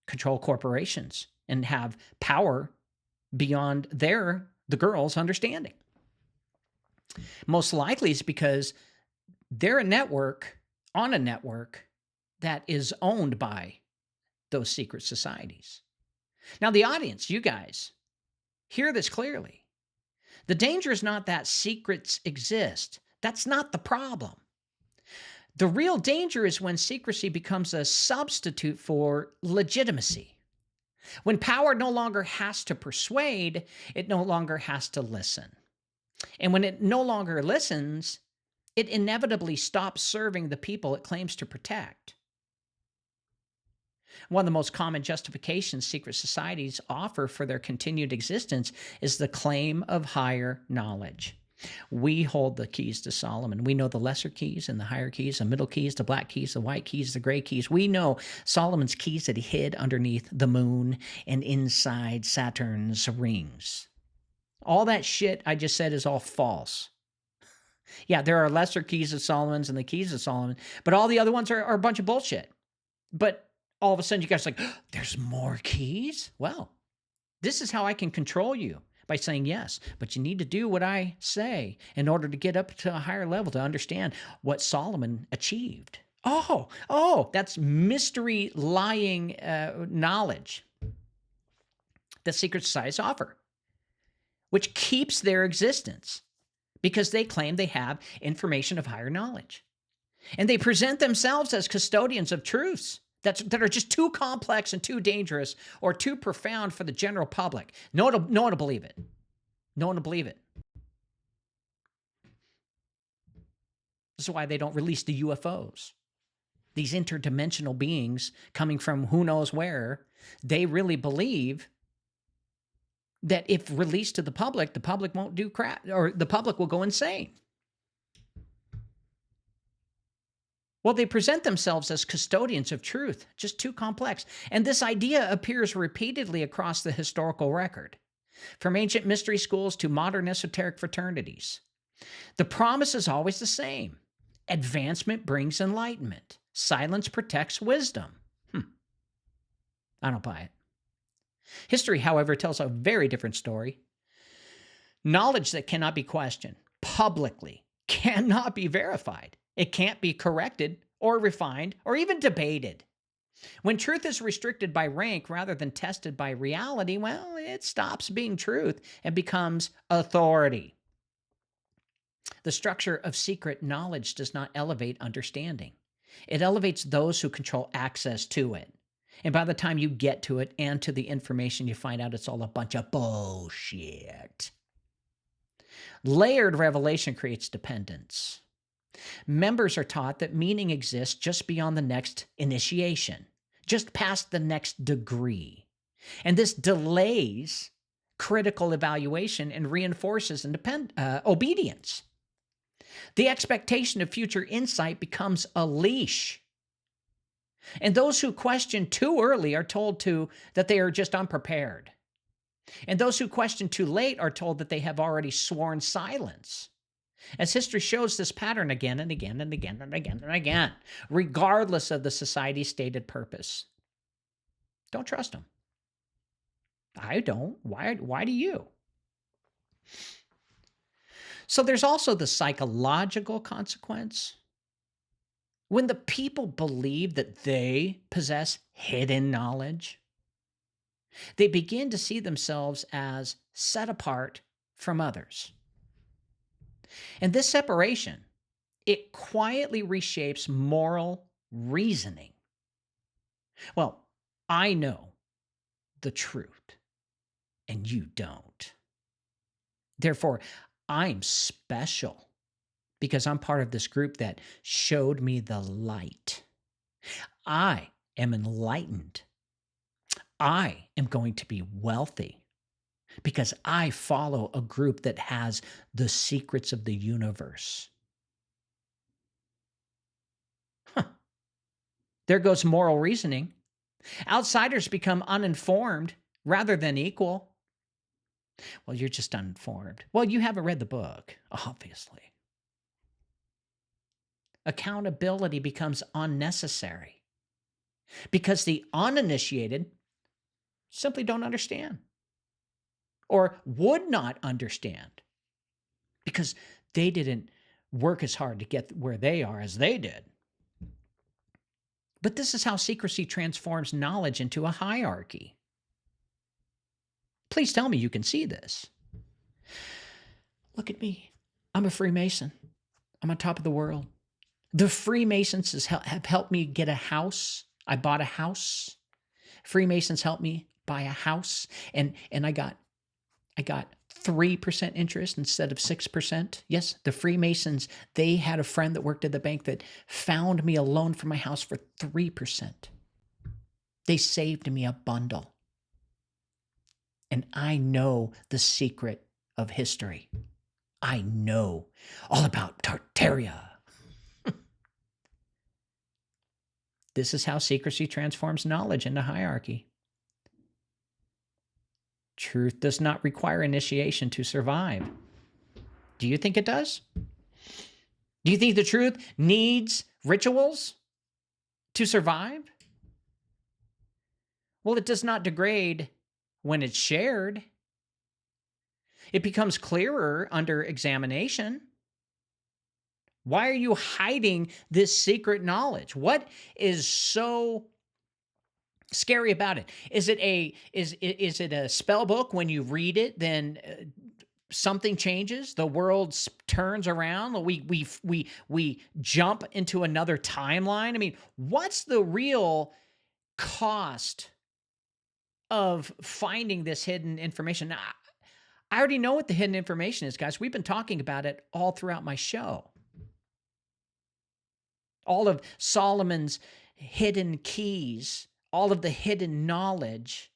control corporations, and have power beyond the girls' understanding. Most likely it's because they're on a network that is owned by those secret societies. Now, the audience, you guys, hear this clearly. The danger is not that secrets exist. That's not the problem. The real danger is when secrecy becomes a substitute for legitimacy. When power no longer has to persuade, it no longer has to listen. And when it no longer listens, it inevitably stops serving the people it claims to protect. One of the most common justifications secret societies offer for their continued existence is the claim of higher knowledge. We hold the keys to Solomon. We know the lesser keys and the higher keys, the middle keys, the black keys, the white keys, the gray keys. We know Solomon's keys that he hid underneath the moon and inside Saturn's rings. All that shit I just said is all false. Yeah, there are lesser keys of Solomon's and the keys of Solomon, but all the other ones are a bunch of bullshit. But all of a sudden you guys are like, there's more keys? Well, this is how I can control you. By saying yes, but you need to do what I say in order to get up to a higher level to understand what Solomon achieved. Oh, that's mystery lying knowledge that secret societies offer, which keeps their existence because they claim they have information of higher knowledge. And they present themselves as custodians of truths that are just too complex and too dangerous or too profound for the general public. No one will believe it. No one will believe it. This is why they don't release the UFOs. These interdimensional beings coming from who knows where, they really believe that if released to the public won't do crap, or the public will go insane. Well, they present themselves as custodians of truth, just too complex. And this idea appears repeatedly across the historical record, from ancient mystery schools to modern esoteric fraternities. The promise is always the same. Advancement brings enlightenment. Silence protects wisdom. I don't buy it. History, however, tells a very different story. Knowledge that cannot be questioned publicly cannot be verified. It can't be corrected or refined or even debated. When truth is restricted by rank rather than tested by reality, well, it stops being truth and becomes authority. The structure of secret knowledge does not elevate understanding. It elevates those who control access to it. And by the time you get to it and to the information, you find out it's all a bunch of bullshit. Layered revelation creates dependence. Members are taught that meaning exists just beyond the next initiation, just past the next degree. And this delays critical evaluation and reinforces obedience. The expectation of future insight becomes a leash. And those who question too early are told that they are just unprepared. And those who question too late are told that they have already sworn silence. As history shows this pattern again and again and again and again and again, regardless of the society's stated purpose. Don't trust them. I don't. Why do you? So there's also the psychological consequence. When the people believe that they possess hidden knowledge, they begin to see themselves as set apart from others. And this separation, it quietly reshapes moral reasoning. Well, I know the truth, and you don't. Therefore, I'm special because I'm part of this group that showed me the light. I am enlightened. I am going to be wealthy because I follow a group that has the secrets of the universe. There goes moral reasoning. Outsiders become uninformed rather than equal. Well, you're just uninformed. Well, you haven't read the book, obviously. Accountability becomes unnecessary because the uninitiated simply don't understand or would not understand because they didn't work as hard to get where they are as they did. But this is how secrecy transforms knowledge into a hierarchy. Please tell me you can see this. Look at me. I'm a Freemason. I'm on top of the world. The Freemasons have helped me get a house. I bought a house. Freemasons helped me buy a house, and I got 3% interest instead of 6%. Yes, the Freemasons, they had a friend that worked at the bank that found me a loan for my house for 3%. They saved me a bundle. And I know the secret of history. I know all about Tartaria. This is how secrecy transforms knowledge into hierarchy. Truth does not require initiation to survive. Do you think it does? Do you think the truth needs rituals to survive? Well, it does not degrade when it's shared. It becomes clearer under examination. Why are you hiding this secret knowledge? What is so scary about it? Is it a spell book? When you read it, then something changes. The world turns around. We jump into another timeline. I mean, what's the real cost of finding this hidden information? Now, I already know what the hidden information is, guys. We've been talking about it all throughout my show. All of Solomon's hidden keys, all of the hidden knowledge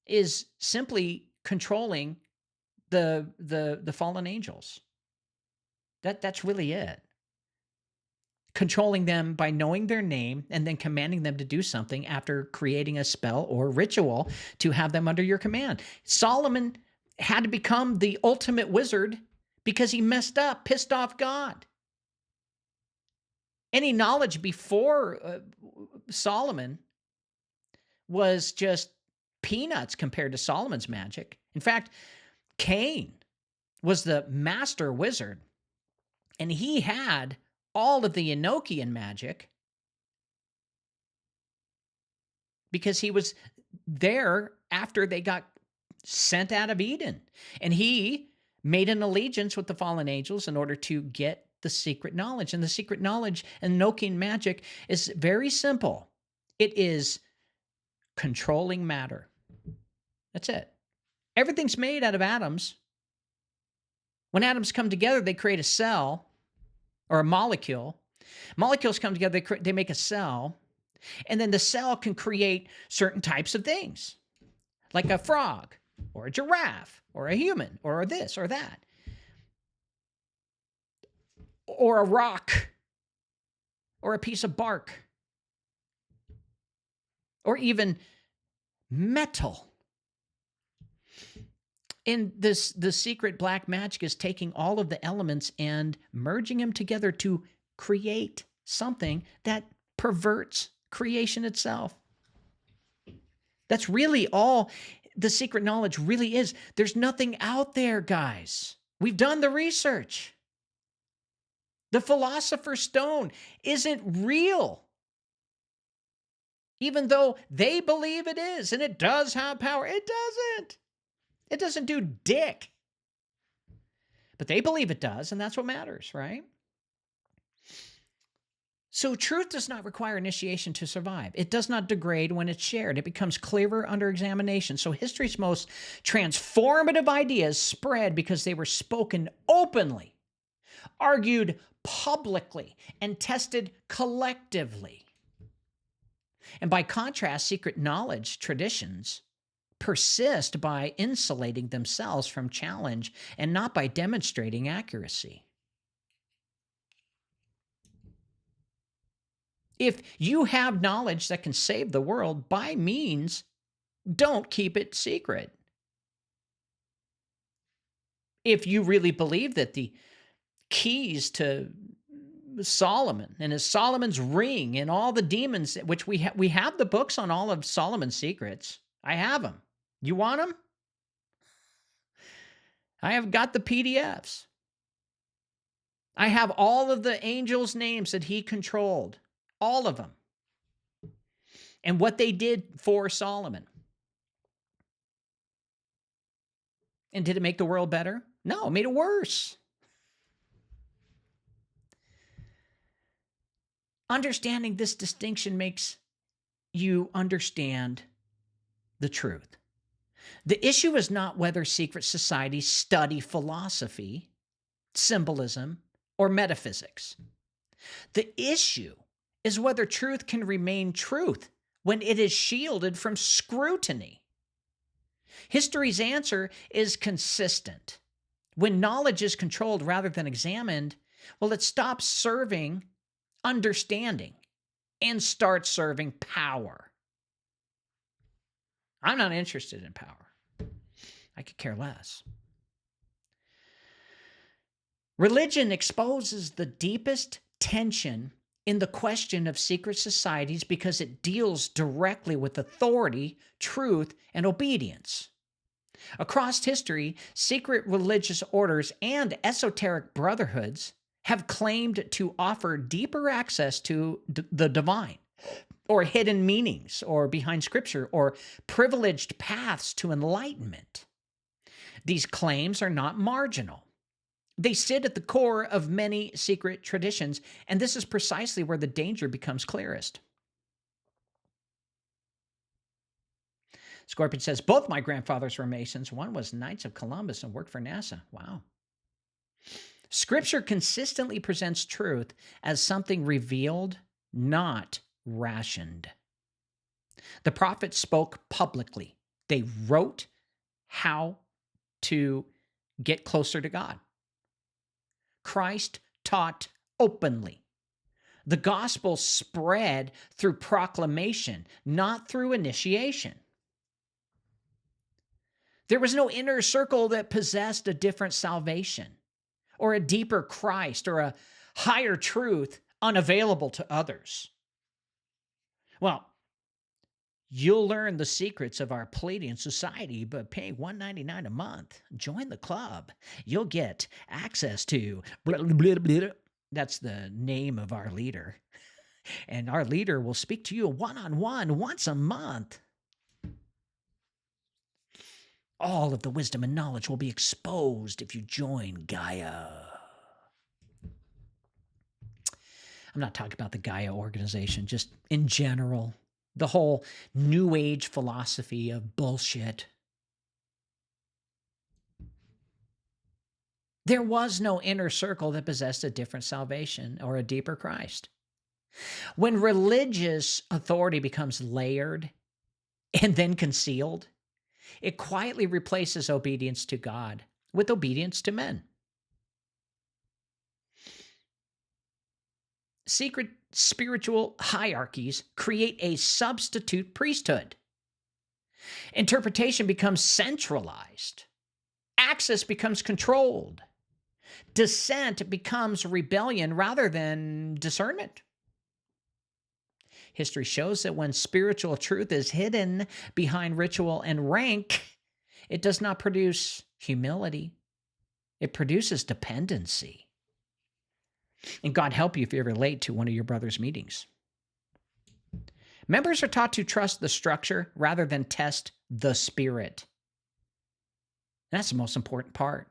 is simply controlling the fallen angels. That's really it. Controlling them by knowing their name and then commanding them to do something after creating a spell or ritual to have them under your command. Solomon had to become the ultimate wizard because he messed up, pissed off God. Any knowledge before Solomon was just peanuts compared to Solomon's magic. In fact, Cain was the master wizard, and he had all of the Enochian magic because he was there after they got sent out of Eden. And he made an allegiance with the fallen angels in order to get the secret knowledge. And the secret knowledge and Enochian magic is very simple. It is controlling matter. That's it. Everything's made out of atoms. When atoms come together, they create a cell or a molecule. Molecules come together, they make a cell. And then the cell can create certain types of things, like a frog or a giraffe or a human or this or that, or a rock or a piece of bark, or even metal. And the secret black magic is taking all of the elements and merging them together to create something that perverts creation itself. That's really all the secret knowledge really is. There's nothing out there, guys. We've done the research. The Philosopher's Stone isn't real, even though they believe it is, and it does have power. It doesn't. It doesn't do dick. But they believe it does, and that's what matters, right? So truth does not require initiation to survive. It does not degrade when it's shared. It becomes clearer under examination. So history's most transformative ideas spread because they were spoken openly, argued publicly, and tested collectively. And by contrast, secret knowledge traditions persist by insulating themselves from challenge and not by demonstrating accuracy. If you have knowledge that can save the world, by means, don't keep it secret. If you really believe that the keys to Solomon and his Solomon's ring and all the demons, which we have the books on all of Solomon's secrets. I have them. You want them? I have got the PDFs. I have all of the angels' names that he controlled. All of them. And what they did for Solomon. And did it make the world better? No, it made it worse. Understanding this distinction makes you understand the truth. The issue is not whether secret societies study philosophy, symbolism, or metaphysics. The issue is whether truth can remain truth when it is shielded from scrutiny. History's answer is consistent. When knowledge is controlled rather than examined, well, it stops serving understanding and starts serving power. I'm not interested in power. I could care less. Religion exposes the deepest tension in the question of secret societies because it deals directly with authority, truth, and obedience. Across history, secret religious orders and esoteric brotherhoods have claimed to offer deeper access to the divine, or hidden meanings, or behind scripture, or privileged paths to enlightenment. These claims are not marginal. They sit at the core of many secret traditions, and this is precisely where the danger becomes clearest. Scorpion says, both my grandfathers were Masons. One was Knights of Columbus and worked for NASA. Wow. Scripture consistently presents truth as something revealed, not rationed. The prophets spoke publicly. They wrote how to get closer to God. Christ taught openly. The gospel spread through proclamation, not through initiation. There was no inner circle that possessed a different salvation, or a deeper Christ, or a higher truth unavailable to others. Well, You'll learn the secrets of our Palladian society by paying $1.99 a month. Join the club. You'll get access to blah, blah, blah, blah. That's the name of our leader. And our leader will speak to you one-on-one once a month. All of the wisdom and knowledge will be exposed if you join Gaia. I'm not talking about the Gaia organization, just in general. The whole New Age philosophy of bullshit. There was no inner circle that possessed a different salvation or a deeper Christ. When religious authority becomes layered and then concealed, it quietly replaces obedience to God with obedience to men. Secret spiritual hierarchies create a substitute priesthood. Interpretation becomes centralized. Access becomes controlled. Dissent becomes rebellion rather than discernment. History shows that when spiritual truth is hidden behind ritual and rank, it does not produce humility. It produces dependency. And God help you if you ever late to one of your brother's meetings. Members are taught to trust the structure rather than test the spirit. That's the most important part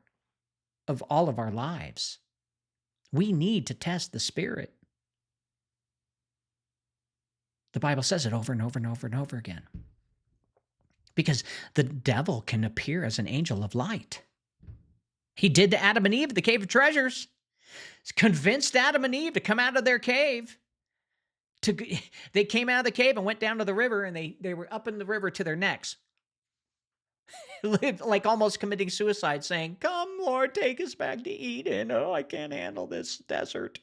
of all of our lives. We need to test the spirit. The Bible says it over and over and over and over again. Because the devil can appear as an angel of light. He did to Adam and Eve at the Cave of Treasures. He's convinced Adam and Eve to come out of their cave. They came out of the cave and went down to the river, and they were up in the river to their necks. Like almost committing suicide, saying, "Come, Lord, take us back to Eden. Oh, I can't handle this desert."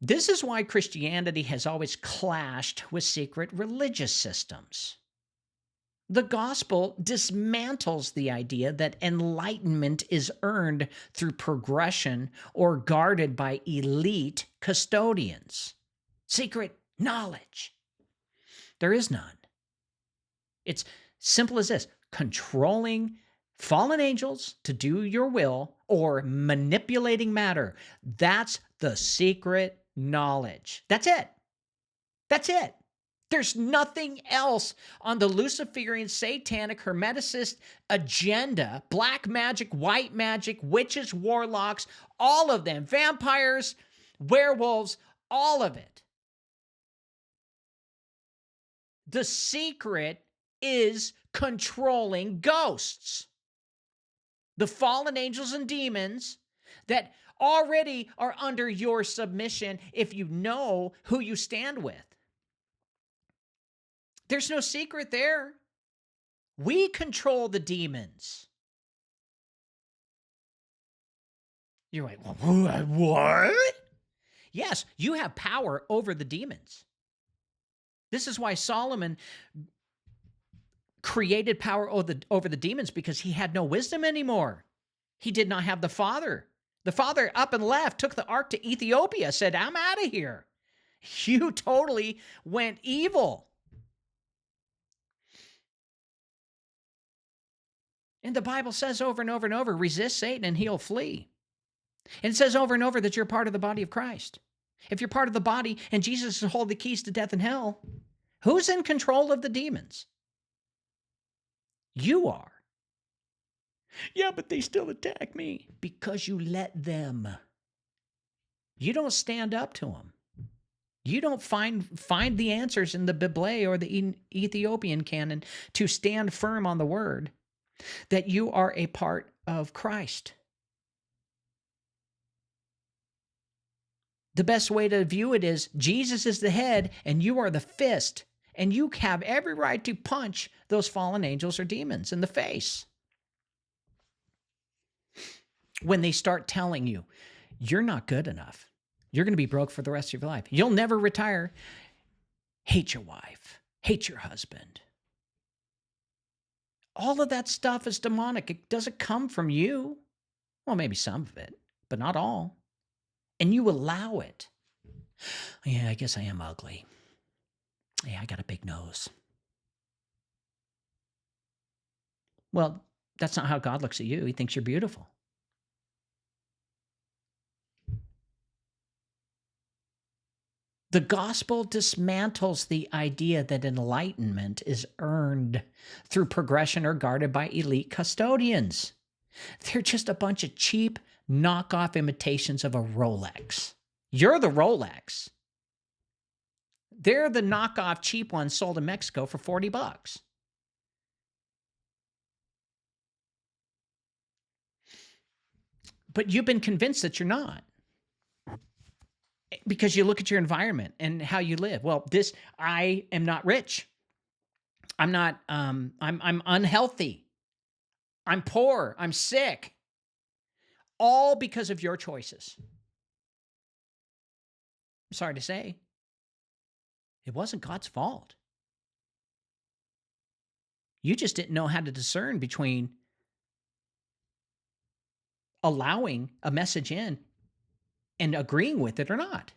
This is why Christianity has always clashed with secret religious systems. The gospel dismantles the idea that enlightenment is earned through progression or guarded by elite custodians. Secret knowledge. There is none. It's simple as this: controlling fallen angels to do your will or manipulating matter. That's the secret knowledge. That's it. That's it. There's nothing else on the Luciferian, satanic, hermeticist agenda. Black magic, white magic, witches, warlocks, all of them. Vampires, werewolves, all of it. The secret is controlling ghosts. The fallen angels and demons that already are under your submission if you know who you stand with. There's no secret there. We control the demons. You're like, what? Yes, you have power over the demons. This is why Solomon created power over the demons, because he had no wisdom anymore. He did not have the Father. The Father up and left, took the ark to Ethiopia, said, "I'm out of here. You totally went evil." And the Bible says over and over and over, resist Satan and he'll flee. And it says over and over that you're part of the body of Christ. If you're part of the body and Jesus is holding the keys to death and hell, who's in control of the demons? You are. Yeah, but they still attack me. Because you let them. You don't stand up to them. You don't find the answers in the Bible or the Ethiopian canon to stand firm on the word that you are a part of Christ. The best way to view it is Jesus is the head and you are the fist, and you have every right to punch those fallen angels or demons in the face. When they start telling you, you're not good enough, you're going to be broke for the rest of your life, you'll never retire, hate your wife, hate your husband. All of that stuff is demonic. It doesn't come from you. Well, maybe some of it, but not all. And you allow it. Yeah, I guess I am ugly. Hey, I got a big nose. Well, that's not how God looks at you. He thinks you're beautiful. The gospel dismantles the idea that enlightenment is earned through progression or guarded by elite custodians. They're just a bunch of cheap knockoff imitations of a Rolex. You're the Rolex. They're the knockoff cheap ones sold in Mexico for $40. But you've been convinced that you're not, because you look at your environment and how you live. Well, I am not rich. I'm not, I'm unhealthy. I'm poor. I'm sick. All because of your choices. I'm sorry to say, it wasn't God's fault. You just didn't know how to discern between allowing a message in and agreeing with it or not.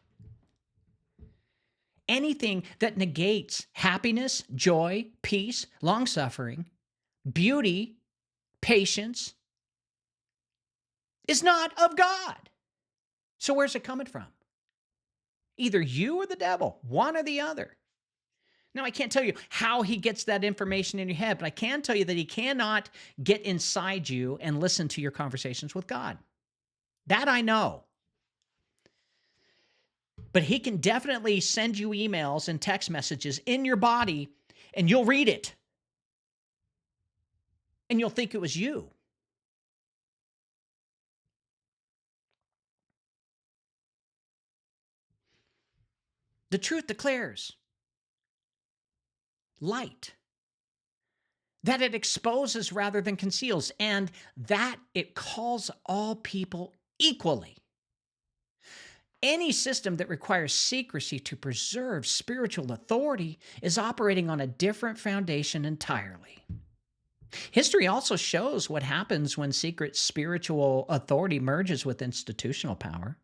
Anything that negates happiness, joy, peace, long-suffering, beauty, patience is not of God. So where's it coming from? Either you or the devil, one or the other. Now, I can't tell you how he gets that information in your head, but I can tell you that he cannot get inside you and listen to your conversations with God. That I know. But he can definitely send you emails and text messages in your body, and you'll read it. And you'll think it was you. The truth declares light, that it exposes rather than conceals, and that it calls all people equally. Any system that requires secrecy to preserve spiritual authority is operating on a different foundation entirely. History also shows what happens when secret spiritual authority merges with institutional power.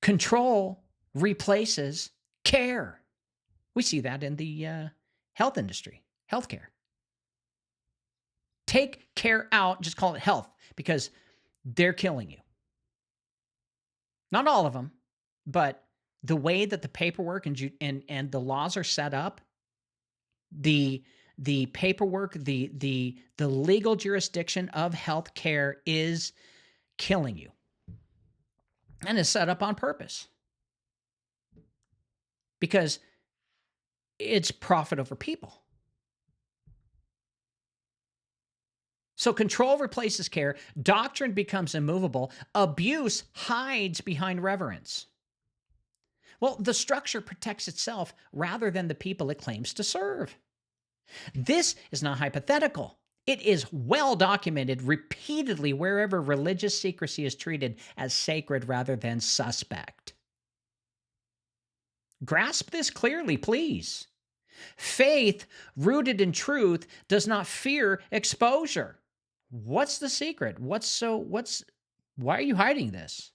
Control replaces care. We see that in the health industry, healthcare. Take care out, just call it health, because they're killing you. Not all of them, but the way that the paperwork and the laws are set up, the paperwork, the legal jurisdiction of healthcare is killing you, and is set up on purpose because it's profit over people. So control replaces care, doctrine becomes immovable, abuse hides behind reverence. Well, the structure protects itself rather than the people it claims to serve. This is not hypothetical. It is well documented repeatedly wherever religious secrecy is treated as sacred rather than suspect. Grasp this clearly, please. Faith rooted in truth does not fear exposure. What's the secret? Why are you hiding this?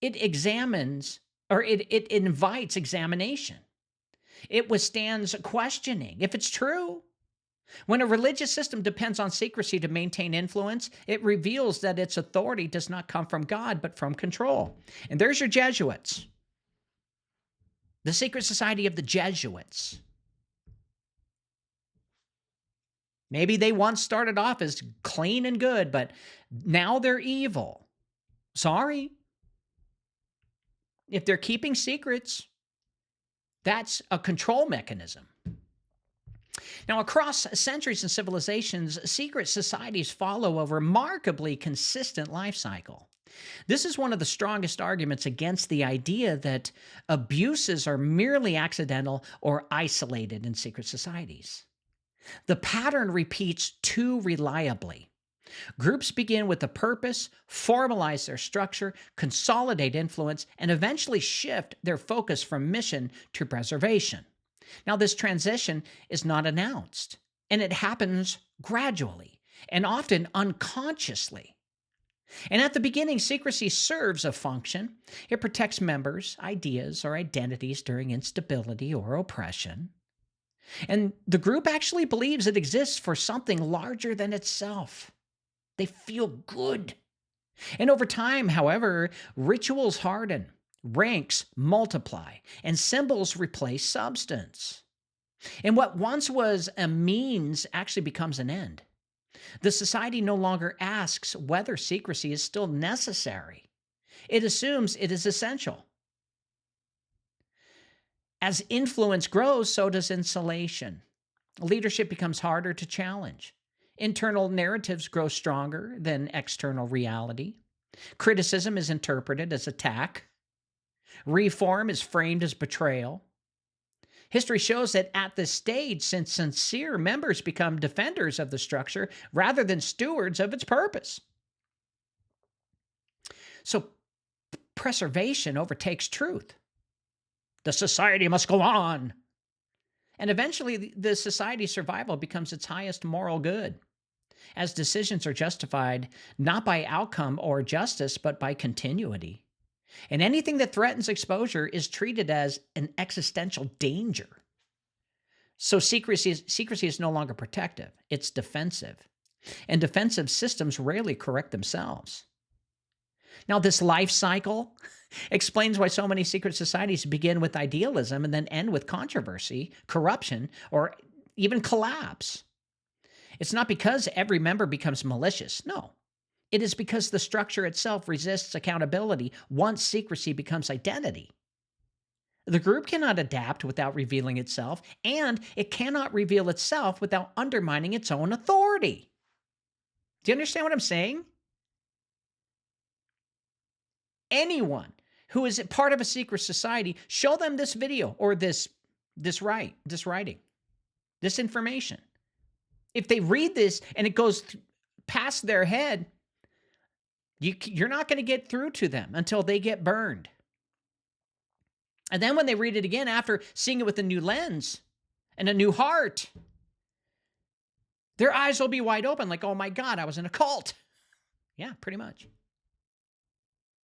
It examines, or it invites examination. It withstands questioning if it's true. When a religious system depends on secrecy to maintain influence, it reveals that its authority does not come from God, but from control. And there's your Jesuits. The secret society of the Jesuits. Maybe they once started off as clean and good, but now they're evil. Sorry. If they're keeping secrets, that's a control mechanism. Now, across centuries and civilizations, secret societies follow a remarkably consistent life cycle. This is one of the strongest arguments against the idea that abuses are merely accidental or isolated in secret societies. The pattern repeats too reliably. Groups begin with a purpose, formalize their structure, consolidate influence, and eventually shift their focus from mission to preservation. Now, this transition is not announced, and it happens gradually and often unconsciously. And at the beginning, secrecy serves a function. It protects members, ideas, or identities during instability or oppression. And the group actually believes it exists for something larger than itself. They feel good. And over time, however, rituals harden, ranks multiply, and symbols replace substance. And what once was a means actually becomes an end. The society no longer asks whether secrecy is still necessary. It assumes it is essential. As influence grows, so does insulation. Leadership becomes harder to challenge. Internal narratives grow stronger than external reality. Criticism is interpreted as attack. Reform is framed as betrayal. History shows that at this stage, since sincere members become defenders of the structure rather than stewards of its purpose. So preservation overtakes truth. The society must go on. And eventually, the society's survival becomes its highest moral good, as decisions are justified not by outcome or justice, but by continuity. And anything that threatens exposure is treated as an existential danger. So secrecy is no longer protective, it's defensive. And defensive systems rarely correct themselves. Now, this life cycle explains why so many secret societies begin with idealism and then end with controversy, corruption, or even collapse. It's not because every member becomes malicious. No. It is because the structure itself resists accountability once secrecy becomes identity. The group cannot adapt without revealing itself, and it cannot reveal itself without undermining its own authority. Do you understand what I'm saying? Anyone who is part of a secret society, show them this video or this writing, this information. If they read this and it goes past their head, you're not going to get through to them until they get burned. And then when they read it again after seeing it with a new lens and a new heart, their eyes will be wide open like, oh my God, I was in a cult. Yeah, pretty much.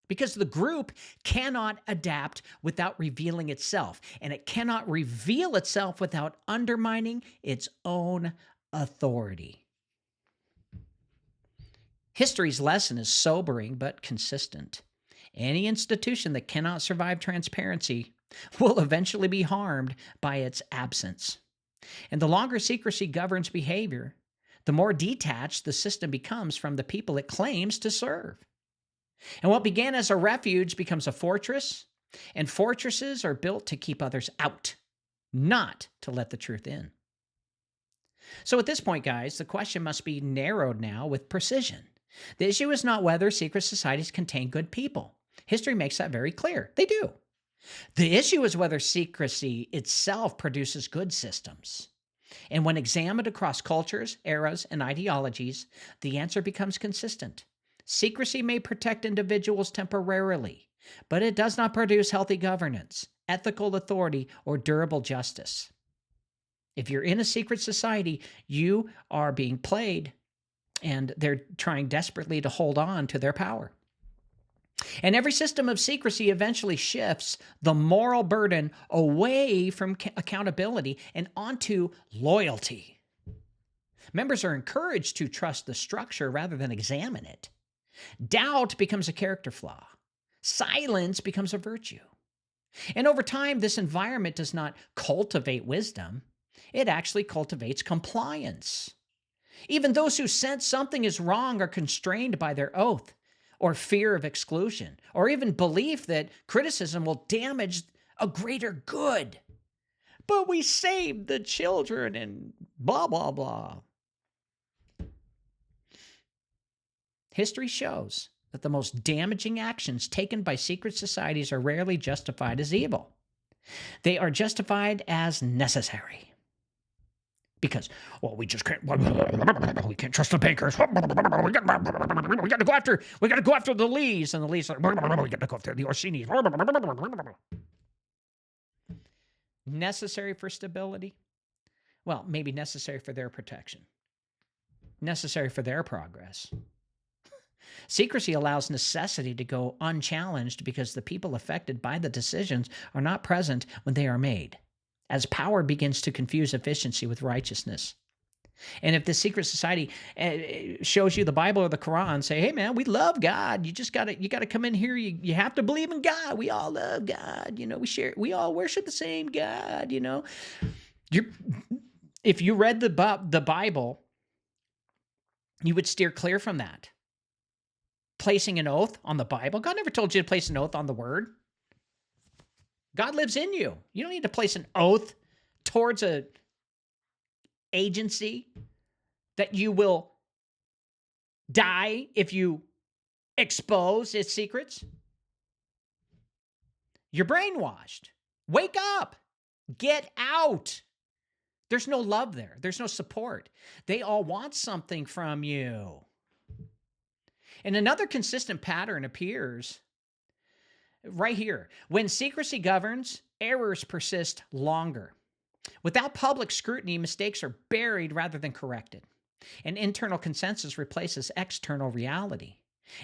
Because the group cannot adapt without revealing itself, and it cannot reveal itself without undermining its own authority. History's lesson is sobering but consistent. Any institution that cannot survive transparency will eventually be harmed by its absence. And the longer secrecy governs behavior, the more detached the system becomes from the people it claims to serve. And what began as a refuge becomes a fortress, and fortresses are built to keep others out, not to let the truth in. So at this point, guys, the question must be narrowed now with precision. The issue is not whether secret societies contain good people. History makes that very clear. They do. The issue is whether secrecy itself produces good systems. And when examined across cultures, eras, and ideologies, the answer becomes consistent. Secrecy may protect individuals temporarily, but it does not produce healthy governance, ethical authority, or durable justice. If you're in a secret society, you are being played, and they're trying desperately to hold on to their power. And every system of secrecy eventually shifts the moral burden away from accountability and onto loyalty. Members are encouraged to trust the structure rather than examine it. Doubt becomes a character flaw. Silence becomes a virtue. And over time, this environment does not cultivate wisdom. It actually cultivates compliance. Even those who sense something is wrong are constrained by their oath, or fear of exclusion, or even belief that criticism will damage a greater good. But we saved the children and blah, blah, blah. History shows that the most damaging actions taken by secret societies are rarely justified as evil. They are justified as necessary. Because, well, we just can't, we can't trust the bankers. We got to go after the Lees, and the Lees are, we got to go after the Orsinis. Necessary for stability? Well, maybe necessary for their protection. Necessary for their progress. Secrecy allows necessity to go unchallenged because the people affected by the decisions are not present when they are made, as power begins to confuse efficiency with righteousness. And if the secret society shows you the Bible or the Quran, say, hey man, we love God. You gotta come in here. You have to believe in God. We all love God. We all worship the same God. If you read the Bible, you would steer clear from that. Placing an oath on the Bible. God never told you to place an oath on the word. God lives in you. You don't need to place an oath towards a agency that you will die if you expose its secrets. You're brainwashed. Wake up. Get out. There's no love there. There's no support. They all want something from you. And another consistent pattern appears right here. When secrecy governs, errors persist longer. Without public scrutiny, mistakes are buried rather than corrected. And internal consensus replaces external reality.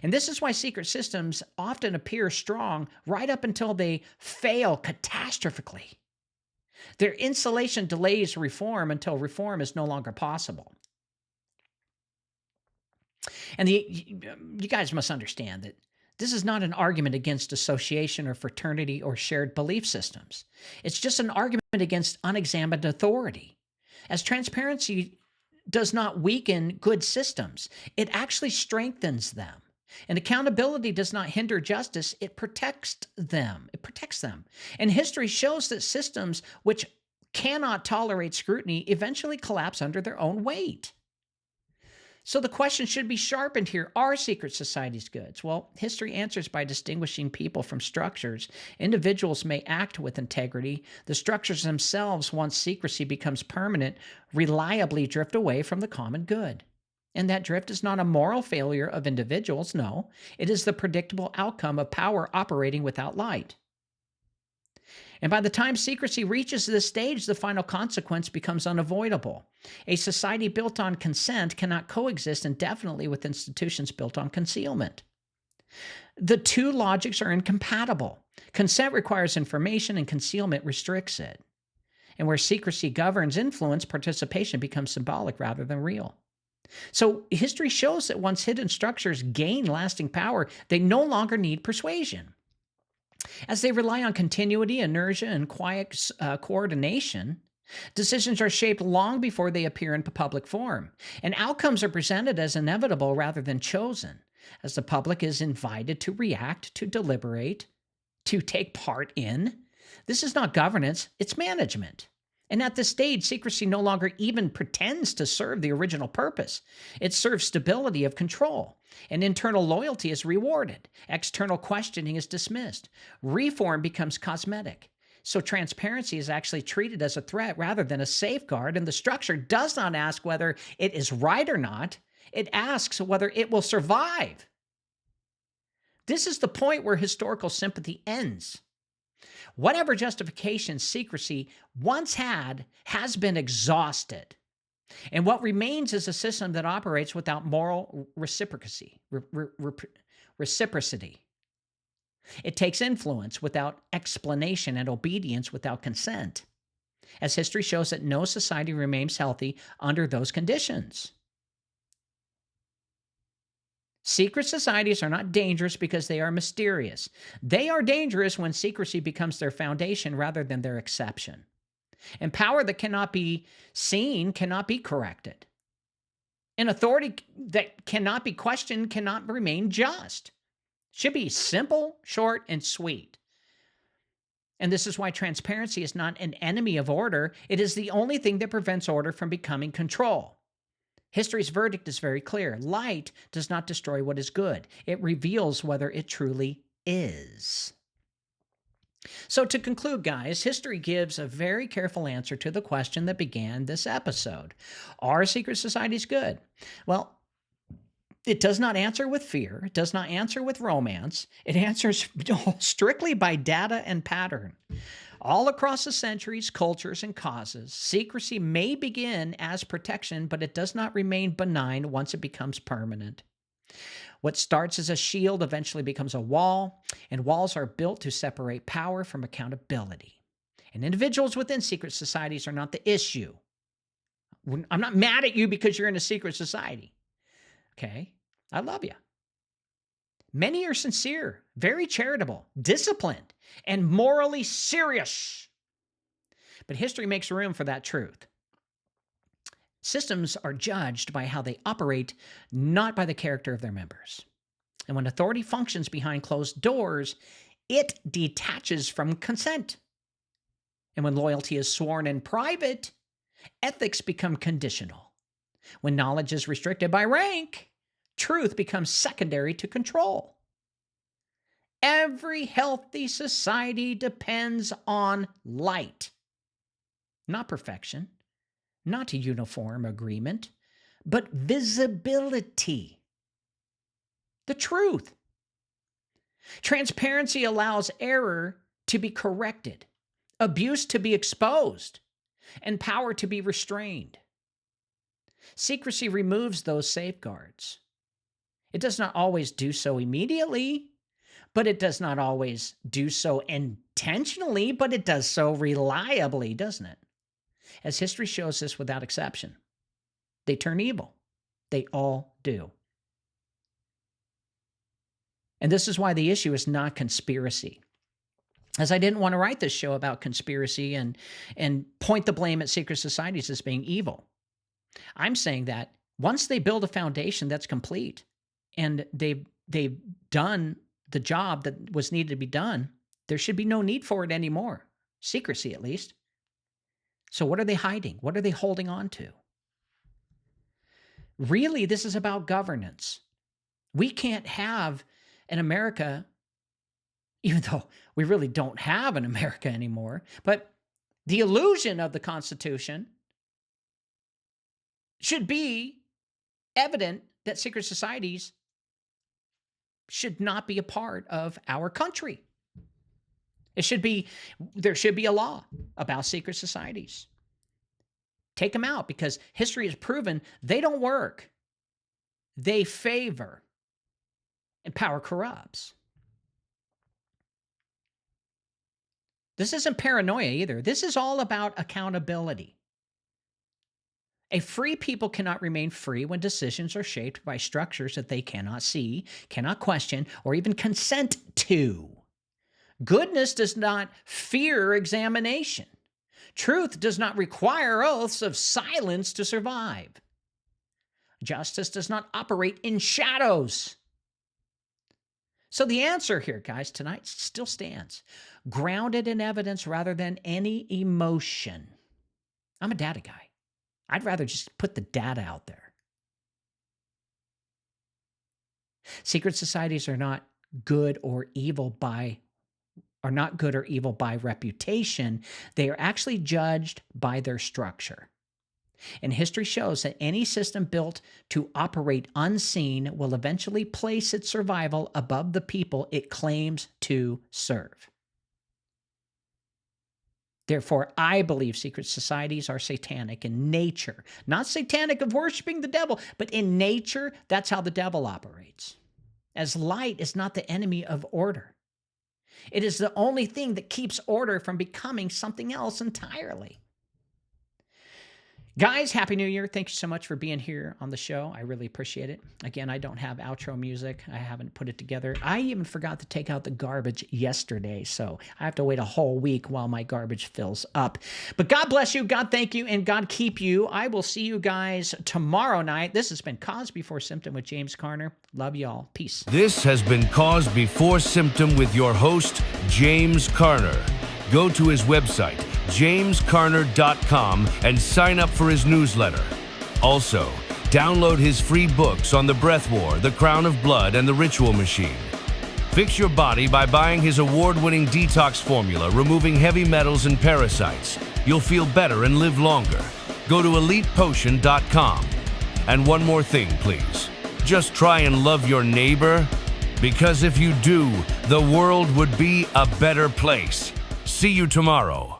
And this is why secret systems often appear strong right up until they fail catastrophically. Their insulation delays reform until reform is no longer possible. And you guys must understand that this is not an argument against association or fraternity or shared belief systems. It's just an argument against unexamined authority. As transparency does not weaken good systems, it actually strengthens them. And accountability does not hinder justice, it protects them. And history shows that systems which cannot tolerate scrutiny eventually collapse under their own weight. So the question should be sharpened here. Are secret societies good? Well, history answers by distinguishing people from structures. Individuals may act with integrity. The structures themselves, once secrecy becomes permanent, reliably drift away from the common good. And that drift is not a moral failure of individuals, no. It is the predictable outcome of power operating without light. And by the time secrecy reaches this stage, the final consequence becomes unavoidable. A society built on consent cannot coexist indefinitely with institutions built on concealment. The two logics are incompatible. Consent requires information and concealment restricts it. And where secrecy governs influence, participation becomes symbolic rather than real. So history shows that once hidden structures gain lasting power, they no longer need persuasion. As they rely on continuity, inertia, and quiet coordination, decisions are shaped long before they appear in public form, and outcomes are presented as inevitable rather than chosen, as the public is invited to react, to deliberate, to take part in. This is not governance, it's management. And at this stage, secrecy no longer even pretends to serve the original purpose. It serves stability of control, and internal loyalty is rewarded. External questioning is dismissed. Reform becomes cosmetic. So transparency is actually treated as a threat rather than a safeguard, and the structure does not ask whether it is right or not. It asks whether it will survive. This is the point where historical sympathy ends. Whatever justification secrecy once had has been exhausted. And what remains is a system that operates without moral reciprocity. It takes influence without explanation and obedience without consent. As history shows that no society remains healthy under those conditions. Secret societies are not dangerous because they are mysterious. They are dangerous when secrecy becomes their foundation rather than their exception. And power that cannot be seen cannot be corrected. And authority that cannot be questioned cannot remain just. Should be simple, short, and sweet. And this is why transparency is not an enemy of order. It is the only thing that prevents order from becoming control. History's verdict is very clear. Light does not destroy what is good. It reveals whether it truly is. So to conclude, guys, history gives a very careful answer to the question that began this episode. Are secret societies good? Well, it does not answer with fear. It does not answer with romance. It answers strictly by data and pattern. All across the centuries, cultures, and causes, secrecy may begin as protection, but it does not remain benign once it becomes permanent. What starts as a shield eventually becomes a wall, and walls are built to separate power from accountability. And individuals within secret societies are not the issue. I'm not mad at you because you're in a secret society. Okay? I love you. Many are sincere, very charitable, disciplined, and morally serious. But history makes room for that truth. Systems are judged by how they operate, not by the character of their members. And when authority functions behind closed doors, it detaches from consent. And when loyalty is sworn in private, ethics become conditional. When knowledge is restricted by rank, truth becomes secondary to control. Every healthy society depends on light, not perfection, not a uniform agreement, but visibility. The truth. Transparency allows error to be corrected, abuse to be exposed, and power to be restrained. Secrecy removes those safeguards. It does not always do so immediately, but it does not always do so intentionally, but it does so reliably, doesn't it? As history shows us without exception, they turn evil. They all do. And this is why the issue is not conspiracy. As I didn't want to write this show about conspiracy and point the blame at secret societies as being evil. I'm saying that once they build a foundation that's complete and they've done the job that was needed to be done, there should be no need for it anymore. Secrecy, at least. So what are they hiding? What are they holding on to? Really, this is about governance. We can't have an America, even though we really don't have an America anymore, but the illusion of the Constitution should be evident that secret societies should not be a part of our country. There should be a law about secret societies. Take them out because history has proven they don't work. They favor, and power corrupts. This isn't paranoia either. This is all about accountability. A free people cannot remain free when decisions are shaped by structures that they cannot see, cannot question, or even consent to. Goodness does not fear examination. Truth does not require oaths of silence to survive. Justice does not operate in shadows. So the answer here, guys, tonight still stands. Grounded in evidence rather than any emotion. I'm a data guy. I'd rather just put the data out there. Secret societies are not good or evil by reputation. They are actually judged by their structure. And history shows that any system built to operate unseen will eventually place its survival above the people it claims to serve. Therefore, I believe secret societies are satanic in nature. Not satanic of worshiping the devil, but in nature, that's how the devil operates. As light is not the enemy of order. It is the only thing that keeps order from becoming something else entirely. Guys, Happy New Year. Thank you so much for being here on the show. I really appreciate it. Again, I don't have outro music. I haven't put it together. I even forgot to take out the garbage yesterday, so I have to wait a whole week while my garbage fills up. But God bless you, God thank you, and God keep you. I will see you guys tomorrow night. This has been Cause Before Symptom with James Carner. Love y'all. Peace. This has been Cause Before Symptom with your host, James Carner. Go to his website, jamescarner.com, and sign up for his newsletter. Also, download his free books on the breath war, the crown of blood, and the ritual machine. Fix your body by buying his award-winning detox formula, removing heavy metals and parasites. You'll feel better and live longer. Go to elitepotion.com. And one more thing, please. Just try and love your neighbor, because if you do, the world would be a better place. See you tomorrow.